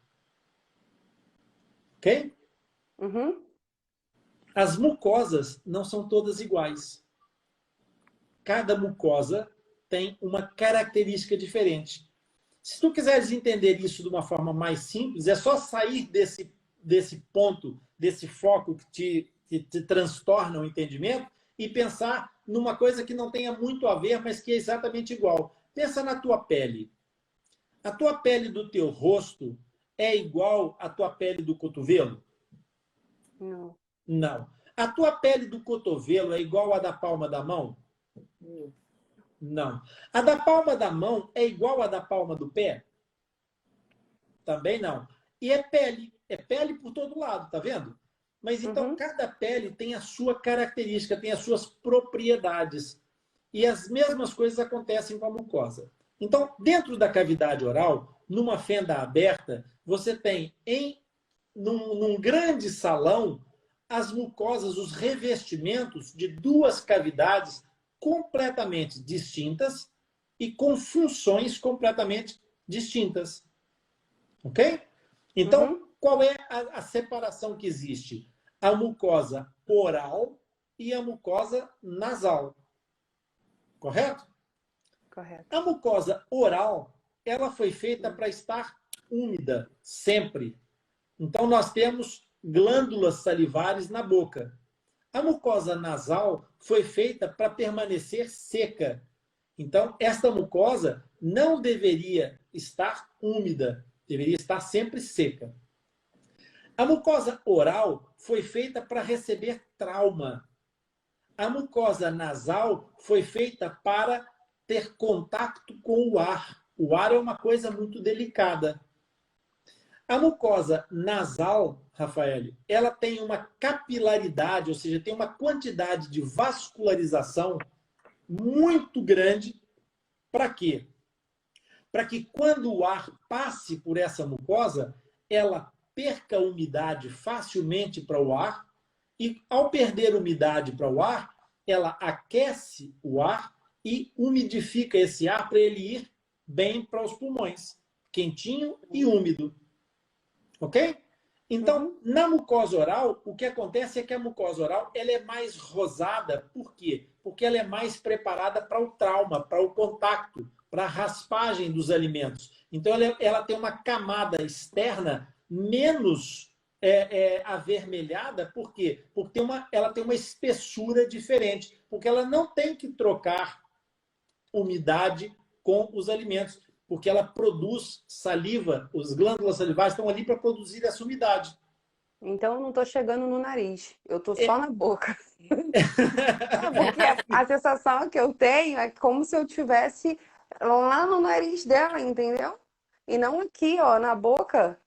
Ok? Uhum. As mucosas não são todas iguais. Cada mucosa tem uma característica diferente. Se tu quiseres entender isso de uma forma mais simples, é só sair desse ponto, desse foco que te transtorna o entendimento e pensar numa coisa que não tenha muito a ver, mas que é exatamente igual. Pensa na tua pele. A tua pele do teu rosto é igual à tua pele do cotovelo? Não. Não. A tua pele do cotovelo é igual à da palma da mão? Não. A da palma da mão é igual à da palma do pé? Também não. E é pele por todo lado, tá vendo? Mas então cada pele tem a sua característica, tem as suas propriedades. E as mesmas coisas acontecem com a mucosa. Então, dentro da cavidade oral, numa fenda aberta, você tem num grande salão as mucosas, os revestimentos de 2 cavidades completamente distintas e com funções completamente distintas. Ok? Então, qual é a separação que existe? A mucosa oral e a mucosa nasal. Correto? Correto. A mucosa oral, ela foi feita para estar úmida, sempre. Então, nós temos glândulas salivares na boca. A mucosa nasal foi feita para permanecer seca. Então, esta mucosa não deveria estar úmida, deveria estar sempre seca. A mucosa oral foi feita para receber trauma. A mucosa nasal foi feita para ter contato com o ar. O ar é uma coisa muito delicada. A mucosa nasal, Rafael, ela tem uma capilaridade, ou seja, tem uma quantidade de vascularização muito grande. Para quê? Para que quando o ar passe por essa mucosa, ela perca umidade facilmente para o ar e, ao perder umidade para o ar, ela aquece o ar e umidifica esse ar para ele ir bem para os pulmões, quentinho e úmido. Ok? Então, na mucosa oral, o que acontece é que a mucosa oral ela é mais rosada. Por quê? Porque ela é mais preparada para o trauma, para o contato, para a raspagem dos alimentos. Então, ela tem uma camada externa menos avermelhada. Por quê? Porque ela tem uma espessura diferente. Porque ela não tem que trocar umidade com os alimentos. Porque ela produz saliva, as glândulas salivares estão ali para produzir essa umidade. Então eu não tô chegando no nariz, eu tô só na boca. Porque a sensação que eu tenho é como se eu tivesse lá no nariz dela, entendeu? E não aqui, ó, na boca.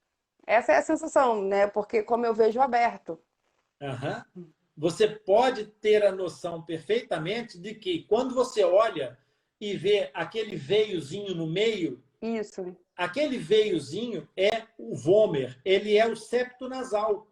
Essa é a sensação, né? Porque como eu vejo aberto. Uhum. Você pode ter a noção perfeitamente de que quando você olha e vê aquele veiozinho no meio, isso. Aquele veiozinho é o vômer, ele é o septo nasal.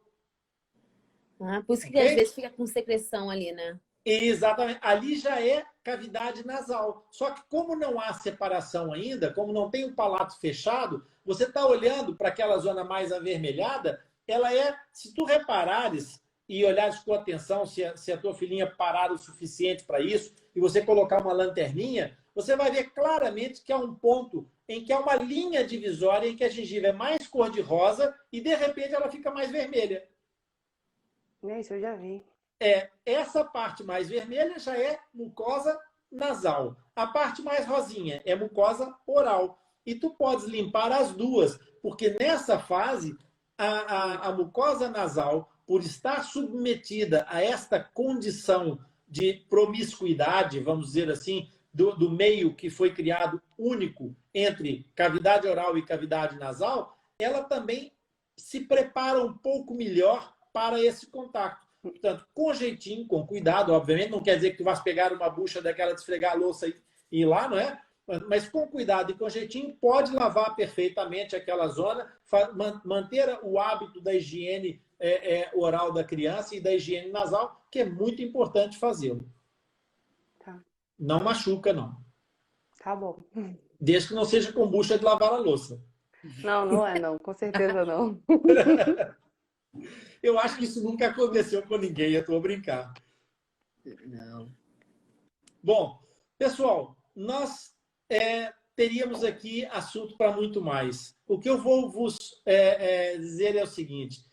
Por isso que às vezes fica com secreção ali, né? Exatamente. Ali já é cavidade nasal. Só que como não há separação ainda, como não tem o palato fechado, você está olhando para aquela zona mais avermelhada, ela é, se tu reparares e olhares com atenção, se a tua filhinha parar o suficiente para isso, e você colocar uma lanterninha, você vai ver claramente que há um ponto em que há uma linha divisória em que a gengiva é mais cor-de-rosa e, de repente, ela fica mais vermelha. Isso eu já vi. Essa parte mais vermelha já é mucosa nasal. A parte mais rosinha é mucosa oral. E tu podes limpar as duas, porque nessa fase, a mucosa nasal, por estar submetida a esta condição de promiscuidade, vamos dizer assim, do meio que foi criado único entre cavidade oral e cavidade nasal, ela também se prepara um pouco melhor para esse contato. Portanto, com jeitinho, com cuidado, obviamente, não quer dizer que tu vais pegar uma bucha daquela de esfregar a louça e ir lá, não é? Mas com cuidado e com jeitinho, pode lavar perfeitamente aquela zona, manter o hábito da higiene oral da criança e da higiene nasal, que é muito importante fazê-lo. Tá. Não machuca, não. Tá bom. Desde que não seja com bucha de lavar a louça. Não, não é não, com certeza não. Eu acho que isso nunca aconteceu com ninguém, eu estou a brincar. Não. Bom, pessoal, nós teríamos aqui assunto para muito mais. O que eu vou vos dizer é o seguinte: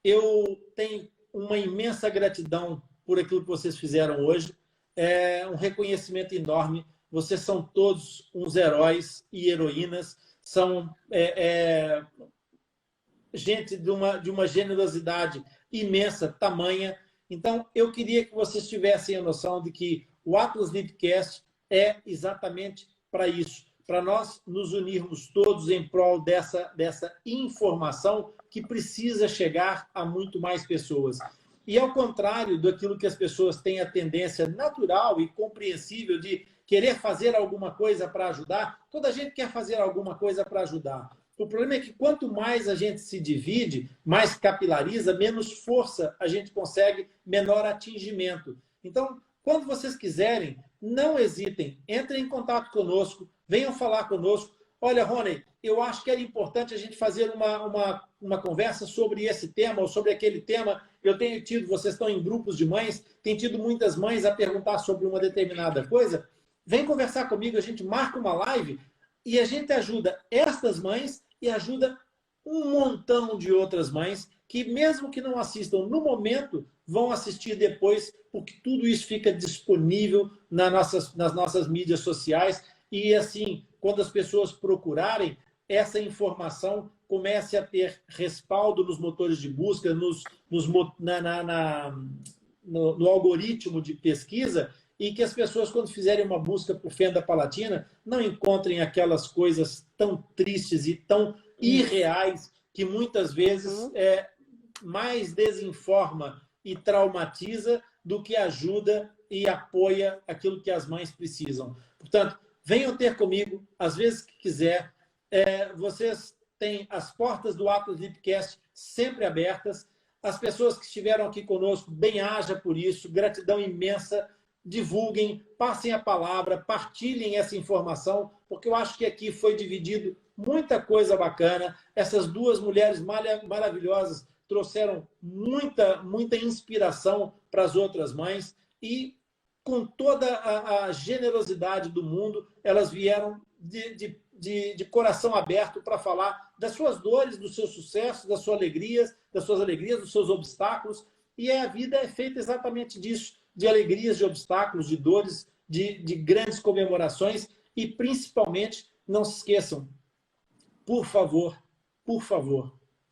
eu tenho uma imensa gratidão por aquilo que vocês fizeram hoje, um reconhecimento enorme. Vocês são todos uns heróis e heroínas, são gente de uma generosidade imensa, tamanha. Então, eu queria que vocês tivessem a noção de que o Atlas Lipcast é exatamente para isso, para nós nos unirmos todos em prol dessa informação que precisa chegar a muito mais pessoas. E ao contrário daquilo que as pessoas têm a tendência natural e compreensível de querer fazer alguma coisa para ajudar, toda gente quer fazer alguma coisa para ajudar. O problema é que quanto mais a gente se divide, mais capilariza, menos força a gente consegue, menor atingimento. Então, quando vocês quiserem, não hesitem, entrem em contato conosco, venham falar conosco. Olha, Rony, eu acho que era importante a gente fazer uma conversa sobre esse tema ou sobre aquele tema. Eu tenho tido, vocês estão em grupos de mães, tem tido muitas mães a perguntar sobre uma determinada coisa. Vem conversar comigo, a gente marca uma live e a gente ajuda estas mães e ajuda um montão de outras mães que, mesmo que não assistam no momento, vão assistir depois, porque tudo isso fica disponível nas nossas mídias sociais. E, assim, quando as pessoas procurarem, essa informação comece a ter respaldo nos motores de busca, no algoritmo de pesquisa, e que as pessoas, quando fizerem uma busca por fenda palatina, não encontrem aquelas coisas tão tristes e tão irreais que muitas vezes mais desinforma e traumatiza do que ajuda e apoia aquilo que as mães precisam. Portanto, venham ter comigo, às vezes que quiser. Vocês têm as portas do Atlas Lipcast sempre abertas. As pessoas que estiveram aqui conosco, bem-haja por isso, gratidão imensa. Divulguem, passem a palavra, partilhem essa informação, porque eu acho que aqui foi dividido muita coisa bacana. Essas duas mulheres maravilhosas trouxeram muita inspiração para as outras mães e, com toda a generosidade do mundo, elas vieram de coração aberto para falar das suas dores, dos seus sucessos, das suas alegrias, dos seus obstáculos. E a vida é feita exatamente disso, de alegrias, de obstáculos, de dores, de grandes comemorações. E, principalmente, não se esqueçam, por favor,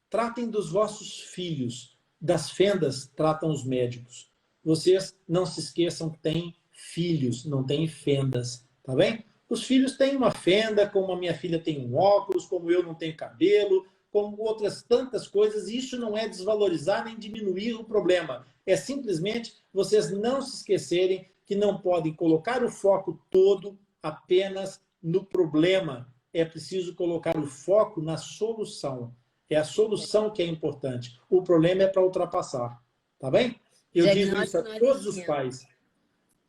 tratem dos vossos filhos. Das fendas, tratam os médicos. Vocês não se esqueçam que têm filhos, não têm fendas, tá bem? Os filhos têm uma fenda, como a minha filha tem um óculos, como eu não tenho cabelo, como outras tantas coisas. E isso não é desvalorizar nem diminuir o problema. É simplesmente vocês não se esquecerem que não podem colocar o foco todo apenas no problema. É preciso colocar o foco na solução. É a solução que é importante. O problema é para ultrapassar. Tá bem? Eu digo isso a todos os pais.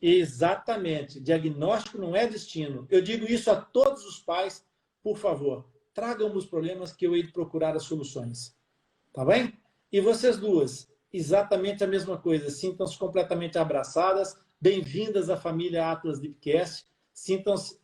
Exatamente. Diagnóstico não é destino. Eu digo isso a todos os pais. Por favor, tragam os problemas que eu hei de procurar as soluções. Tá bem? E vocês duas, exatamente a mesma coisa. Sintam-se completamente abraçadas. Bem-vindas à família Atlas Lipcast. Sintam-se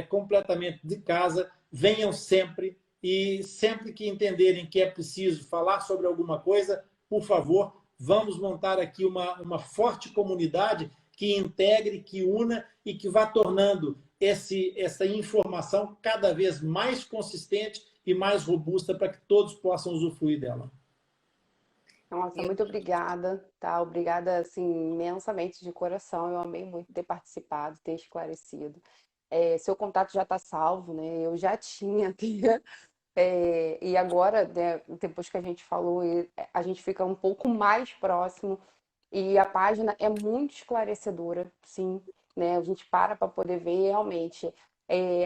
completamente de casa. Venham sempre. E sempre que entenderem que é preciso falar sobre alguma coisa, por favor, vamos montar aqui uma forte comunidade que integre, que una e que vá tornando essa informação cada vez mais consistente e mais robusta para que todos possam usufruir dela. Nossa, muito obrigada, tá? Obrigada, assim, imensamente de coração. Eu amei muito ter participado, ter esclarecido. Seu contato já está salvo, né? Eu já tinha, e agora, né, depois que a gente falou, a gente fica um pouco mais próximo e a página é muito esclarecedora, sim, né? A gente para poder ver realmente.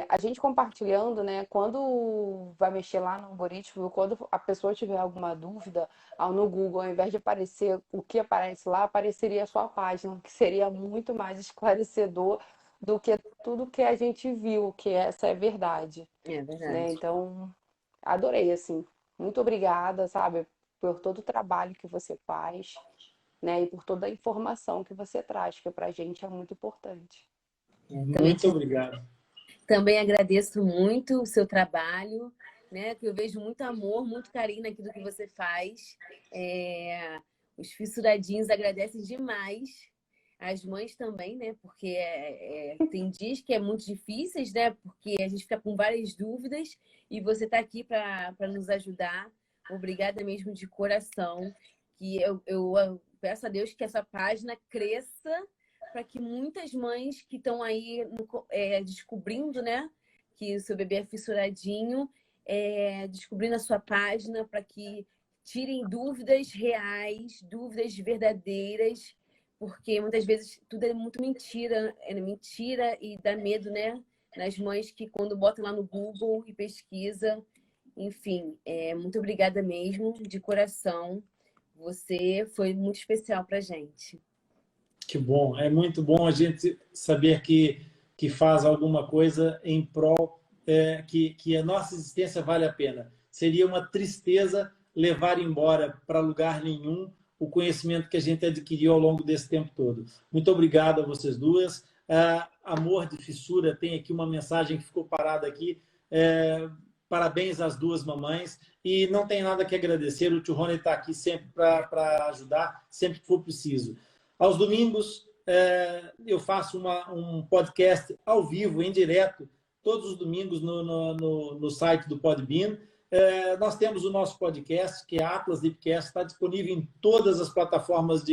A gente compartilhando, né? Quando vai mexer lá no algoritmo, quando a pessoa tiver alguma dúvida, no Google, ao invés de aparecer o que aparece lá, apareceria a sua página, que seria muito mais esclarecedor do que tudo que a gente viu, que essa é verdade. É Né? verdade. Então, adorei, assim. Muito obrigada, sabe, por todo o trabalho que você faz, né? E por toda a informação que você traz, que pra gente é muito importante. Muito obrigado. Também agradeço muito o seu trabalho, né? Que eu vejo muito amor, muito carinho naquilo que você faz. Os fissuradinhos agradecem demais. As mães também, né? Porque tem dias que é muito difíceis, né? Porque a gente fica com várias dúvidas e você está aqui para nos ajudar. Obrigada mesmo de coração. Que eu peço a Deus que essa página cresça para que muitas mães que estão aí descobrindo, né? Que o seu bebê é fissuradinho, descobrindo a sua página para que tirem dúvidas reais, dúvidas verdadeiras, porque muitas vezes tudo é muito mentira, mentira e dá medo, né? Nas mães que quando botam lá no Google e pesquisa. Enfim, muito obrigada mesmo, de coração. Você foi muito especial pra gente. Que bom, é muito bom a gente saber que faz alguma coisa em prol, que a nossa existência vale a pena. Seria uma tristeza levar embora para lugar nenhum o conhecimento que a gente adquiriu ao longo desse tempo todo. Muito obrigado a vocês duas. Amor de Fissura, tem aqui uma mensagem que ficou parada aqui. parabéns às duas mamães. E não tem nada que agradecer. O tio Rony está aqui sempre para ajudar, sempre que for preciso. Aos domingos, eu faço um podcast ao vivo, em direto, todos os domingos no site do Podbean. Nós temos o nosso podcast, que é Atlas Lipcast, está disponível em todas as plataformas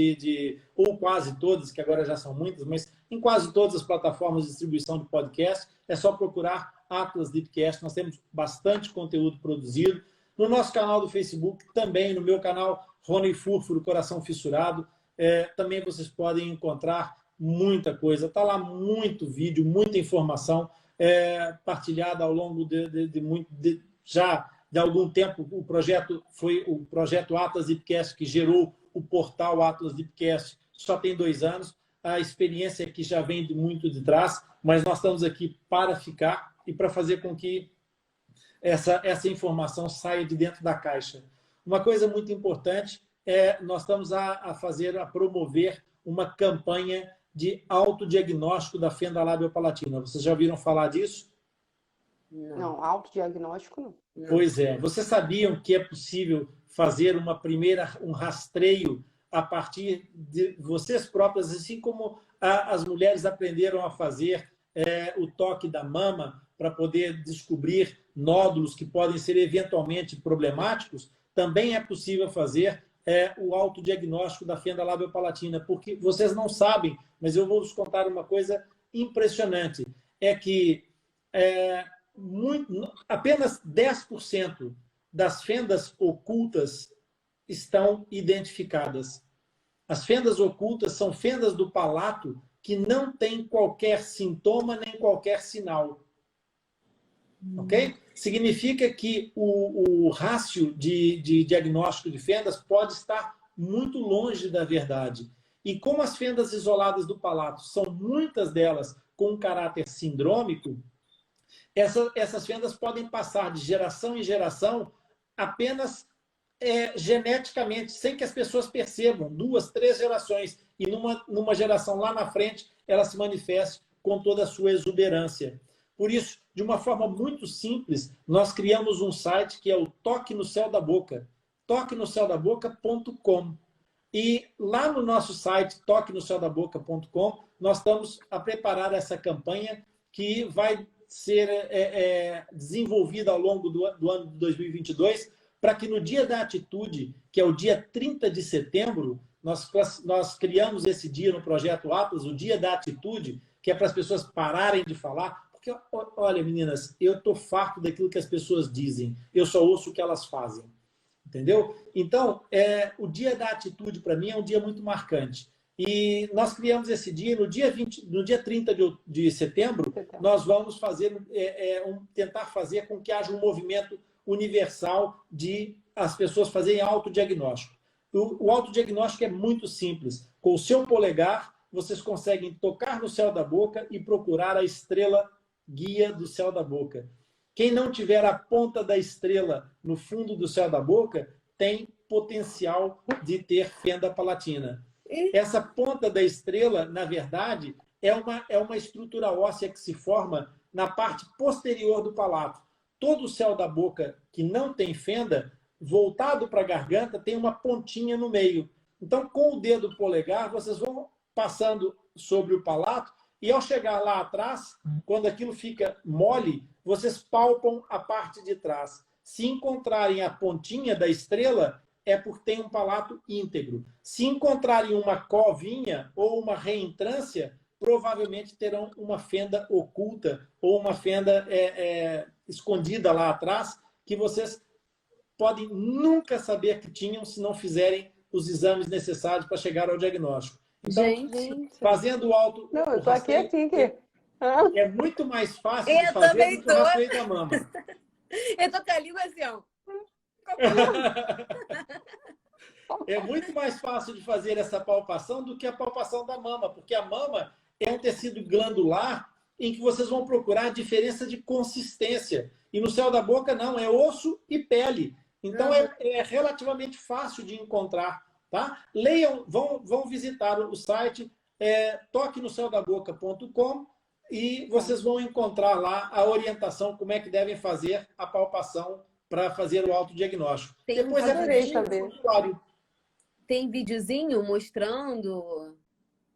ou quase todas, que agora já são muitas, mas em quase todas as plataformas de distribuição de podcast. É só procurar Atlas Lipcast. Nós temos bastante conteúdo produzido. No nosso canal do Facebook, também no meu canal Rony Furfuro, Coração Fissurado, também vocês podem encontrar muita coisa. Está lá muito vídeo, muita informação partilhada ao longo já de algum tempo. O projeto foi o projeto Atlas Lipcast, que gerou o portal Atlas Lipcast. Só tem 2 anos. A experiência aqui já vem de muito de trás, mas nós estamos aqui para ficar e para fazer com que essa informação saia de dentro da caixa. Uma coisa muito importante nós estamos a promover uma campanha de autodiagnóstico da fenda labiopalatina. Vocês já ouviram falar disso? Não, autodiagnóstico não. Pois é. Vocês sabiam que é possível fazer um rastreio a partir de vocês próprias, assim como as mulheres aprenderam a fazer o toque da mama para poder descobrir nódulos que podem ser eventualmente problemáticos? Também é possível fazer o autodiagnóstico da fenda labiopalatina, porque vocês não sabem, mas eu vou vos contar uma coisa impressionante, é que apenas 10% das fendas ocultas estão identificadas. As fendas ocultas são fendas do palato que não têm qualquer sintoma nem qualquer sinal. Ok? Significa que o rácio de diagnóstico de fendas pode estar muito longe da verdade. E como as fendas isoladas do palato são muitas delas com um caráter sindrômico, essas fendas podem passar de geração em geração apenas geneticamente, sem que as pessoas percebam, 2, 3 gerações, e numa geração lá na frente ela se manifeste com toda a sua exuberância. Por isso, de uma forma muito simples, nós criamos um site que é o Toque no Céu da Boca, toquenoceldaboca.com. E lá no nosso site, toquenoceldaboca.com, nós estamos a preparar essa campanha que vai ser desenvolvida ao longo do ano de 2022, para que no Dia da Atitude, que é o dia 30 de setembro, nós criamos esse dia no Projeto Atlas, o Dia da Atitude, que é para as pessoas pararem de falar. Porque, olha, meninas, eu estou farto daquilo que as pessoas dizem, eu só ouço o que elas fazem. Entendeu? Então, o Dia da Atitude, para mim, é um dia muito marcante. E nós criamos esse dia, no dia 30 de setembro, nós vamos tentar fazer com que haja um movimento universal de as pessoas fazerem autodiagnóstico. O autodiagnóstico é muito simples. Com o seu polegar, vocês conseguem tocar no céu da boca e procurar a estrela guia do céu da boca. Quem não tiver a ponta da estrela no fundo do céu da boca tem potencial de ter fenda palatina. Essa ponta da estrela, na verdade, é uma estrutura óssea que se forma na parte posterior do palato. Todo o céu da boca que não tem fenda, voltado para a garganta, tem uma pontinha no meio. Então, com o dedo polegar, vocês vão passando sobre o palato e, ao chegar lá atrás, quando aquilo fica mole, vocês palpam a parte de trás. Se encontrarem a pontinha da estrela, é porque tem um palato íntegro. Se encontrarem uma covinha ou uma reentrância, provavelmente terão uma fenda oculta ou uma fenda escondida lá atrás, que vocês podem nunca saber que tinham se não fizerem os exames necessários para chegar ao diagnóstico. Então, fazendo o auto... Não, eu estou aqui. É muito mais fácil de fazer do que o rastreio da mama. Eu tô com a língua assim, ó. É muito mais fácil de fazer essa palpação do que a palpação da mama, porque a mama é um tecido glandular em que vocês vão procurar a diferença de consistência. E no céu da boca, não, é osso e pele. Então, é relativamente fácil de encontrar. Tá? Leiam, vão visitar o site toquenoceldaboca.com e vocês vão encontrar lá a orientação como é que devem fazer a palpação para fazer o autodiagnóstico. Depois adorei saber. Tem videozinho mostrando?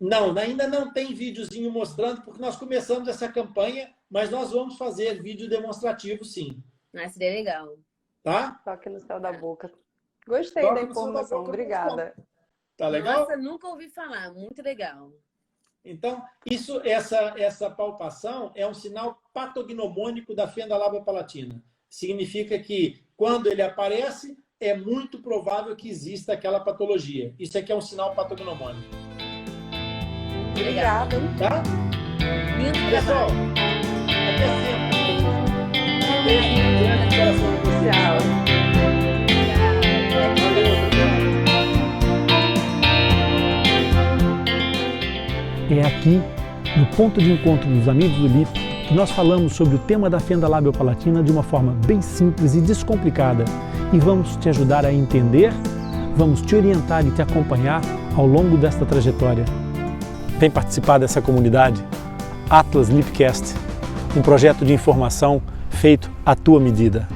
Não, ainda não tem videozinho mostrando, porque nós começamos essa campanha, mas nós vamos fazer vídeo demonstrativo, sim. Ah, seria legal. Tá? Toque no céu da boca. Gostei Toque da no céu da informação, boca, obrigada. Tá legal? Nossa, nunca ouvi falar. Muito legal. Então, essa palpação é um sinal patognomônico da fenda labiopalatina. Significa que, quando ele aparece, é muito provável que exista aquela patologia. Isso aqui é um sinal patognomônico. Obrigada. Tá? Lindo Pessoal, trabalho. até sempre. Beijo, grande coração de vocês. Tchau. Valeu, obrigado. É aqui, no ponto de encontro dos amigos do LIP, que nós falamos sobre o tema da fenda labiopalatina de uma forma bem simples e descomplicada. E vamos te ajudar a entender, vamos te orientar e te acompanhar ao longo desta trajetória. Vem participar dessa comunidade? Atlas Lipcast, um projeto de informação feito à tua medida.